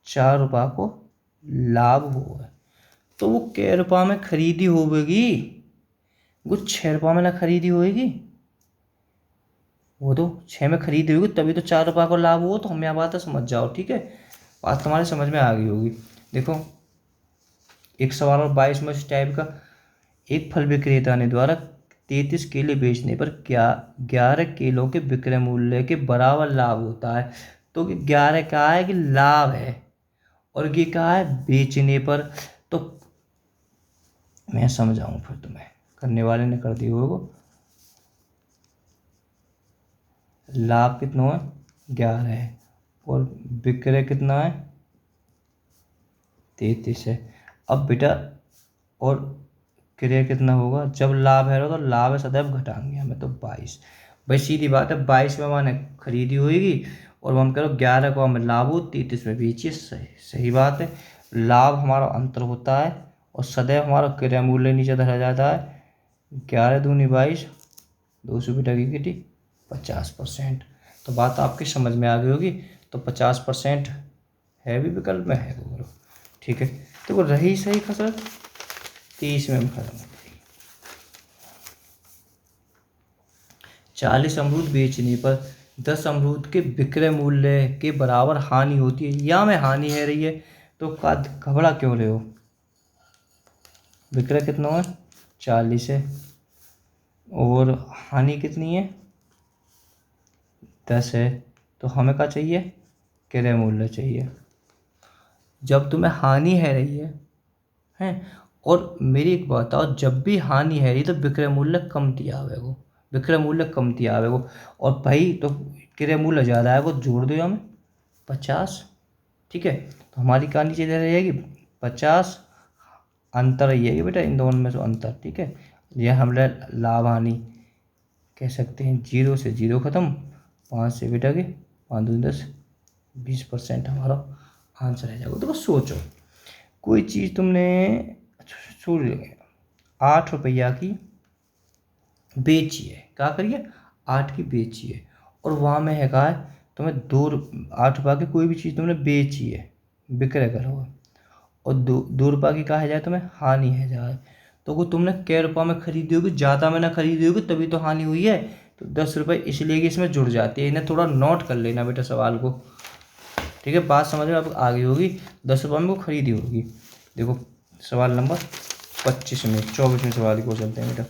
Speaker 1: 4 रुपये को लाभ हुआ, तो वो कै रुपये में खरीदी होगी, वो 6 रुपये में ना खरीदी होगी, वो तो 6 में खरीदी होगी, तभी तो 4 रुपये को लाभ हुआ। तो हम यहाँ बात समझ जाओ, ठीक है। बात तुम्हारे समझ में आ गई होगी। देखो एक सवाल और 22 में इस टाइप का, एक फल विक्रेता ने द्वारा 33 केले बेचने पर क्या 11 किलो के विक्रय मूल्य के बराबर लाभ होता है। तो 11 का है कि लाभ है, और ये कहा है बेचने पर। तो मैं समझाऊं फिर तुम्हें, करने वाले ने कर दी होगा। लाभ कितना है 11 है, और विक्रय कितना है 33 है। अब बेटा और क्रय कितना होगा, जब लाभ है तो लाभ है सदैव घटाएंगे हमें, तो 22। भाई सीधी बात है, 22 में मैंने खरीदी होगी, और हम कह रहे 11 को हमें लाभ हो, 33 में बेचिए, सही सही बात है। लाभ हमारा अंतर होता है, और सदैव हमारा क्रय मूल्य नीचे धरा जाता है। 11 दूनी 22, 200 बेटा की किटी 50%। तो बात आपकी समझ में आ गई होगी। तो 50% है भी विकल्प में है वो, ठीक है। तो वो रही सही फसल 30 में खत्म। 40 अमरूद बेचने पर 10 अमरूद के विक्रय मूल्य के बराबर हानि होती है, या में हानि है रही है, तो घबरा क्यों रहे हो। विक्रय कितना है 40 है, और हानि कितनी है 10 है, तो हमें क्या चाहिए क्रय मूल्य चाहिए। जब तुम्हें हानि है रही है, और मेरी एक बात बताओ, जब भी हानि है रही तो विक्रय मूल्य कमती आवेगो, विक्रय मूल्य कमती आवेगो। और भाई तो क्रय मूल्य ज़्यादा आएगा, जोड़ दो हमें 50, ठीक है। तो हमारी कहानी चली रहेगी 50, अंतर ये है बेटा इन दोनों में से अंतर, ठीक है। यह हमने लाभ हानि कह सकते हैं, 0 से 0 खत्म, 5 से बेटा के 5 दूनी 10, 20% हमारा आंसर आ जाएगा। देखो सोचो, कोई चीज़ तुमने सोच 8 रुपया की बेची है, क्या करिए 8 की बेची है, और वहाँ में है कहा तुम्हें 8 रुपये की कोई भी चीज़ तुमने बेची है, विक्रय करो, और 2 रुपये की कहा जाए तुम्हें हानि है जाए, तो वो तुमने कै रुपये में खरीदी होगी, ज़्यादा में ना खरीदी होगी तभी तो हानि हुई है। तो 10 रुपये इसलिए कि इसमें जुड़ जाती है, इन्हें थोड़ा नोट कर लेना बेटा सवाल को, ठीक है, बात समझ में अब आ गई होगी। 10 रुपये में वो खरीदी होगी। देखो सवाल नंबर 25 में 24 में सवाल की ओर चलते हैं बेटा,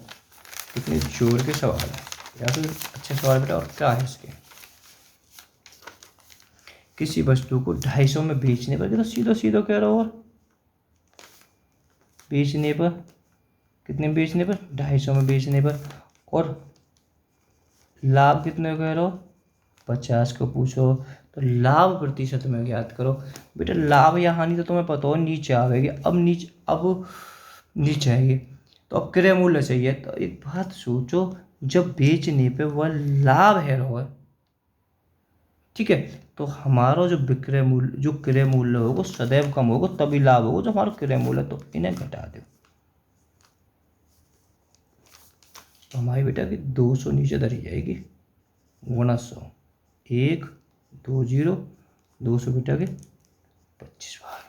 Speaker 1: कितने जोर के सवाल है या फिर अच्छे सवाल बेटा। और क्या है इसके, किसी वस्तु को 250 में बेचने पर, सीधा सीधा कह रहा हो, बेचने पर कितने में बेचने पर 250 में बेचने पर, और लाभ कितने कह रहे हो 50 को पूछो, तो लाभ प्रतिशत में ज्ञात करो। बेटा लाभ या हानि तो तुम्हें पता हो नीचे आएगी, अब नीचे आएगी, तो अब क्रय मूल्य चाहिए। तो एक बात सोचो, जब बेचने पे वह लाभ है रहा है, ठीक है, तो हमारा जो विक्रय मूल्य जो क्रय मूल्य होगा सदैव कम होगा, तभी लाभ होगा जो हमारा क्रय मूल्य। तो इन्हें घटा दो, तो हमारी बेटा की 200 नीचे धरी जाएगी, गुणा 100, 1 2 0 200 बेटा के 25 बार।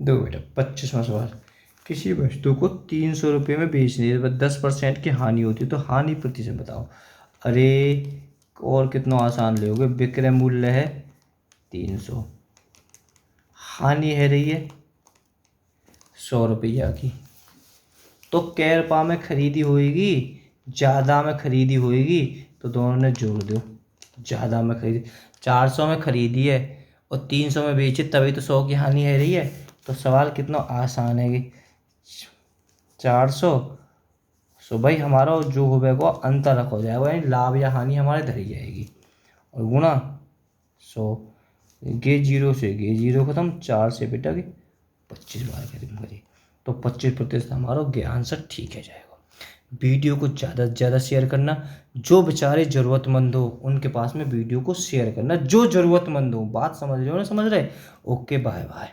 Speaker 1: दो बेटा 25वां सवाल, किसी वस्तु को 300 रुपये में बेचने पर 10% की हानि होती है, तो हानि प्रतिशत बताओ। अरे और कितना आसान लोगे, विक्रय मूल्य है 300, हानि है रही है 100 रुपया की, तो कै रुपये में खरीदी होएगी, ज़्यादा में खरीदी होएगी, तो दोनों ने जोड़ दो। ज़्यादा में खरीदी 400 में खरीदी है और 300 में बेची, तभी तो 100 की हानि है रही है। तो सवाल कितना आसान है कि 400 सो भाई हमारा जो हो वो अंतर रख हो जाएगा, यानी लाभ या हानि हमारे धरी जाएगी, और गुणा 100, गे 0 से गे 0 खत्म, 4 से बेटा की 25 बार करी, तो 25% हमारा आंसर ठीक है जाएगा। वीडियो को ज़्यादा से ज़्यादा शेयर करना, जो बेचारे ज़रूरतमंद हो उनके पास में वीडियो को शेयर करना, जो ज़रूरतमंद हो, बात समझ रहे हो ना, समझ रहे, ओके बाय बाय।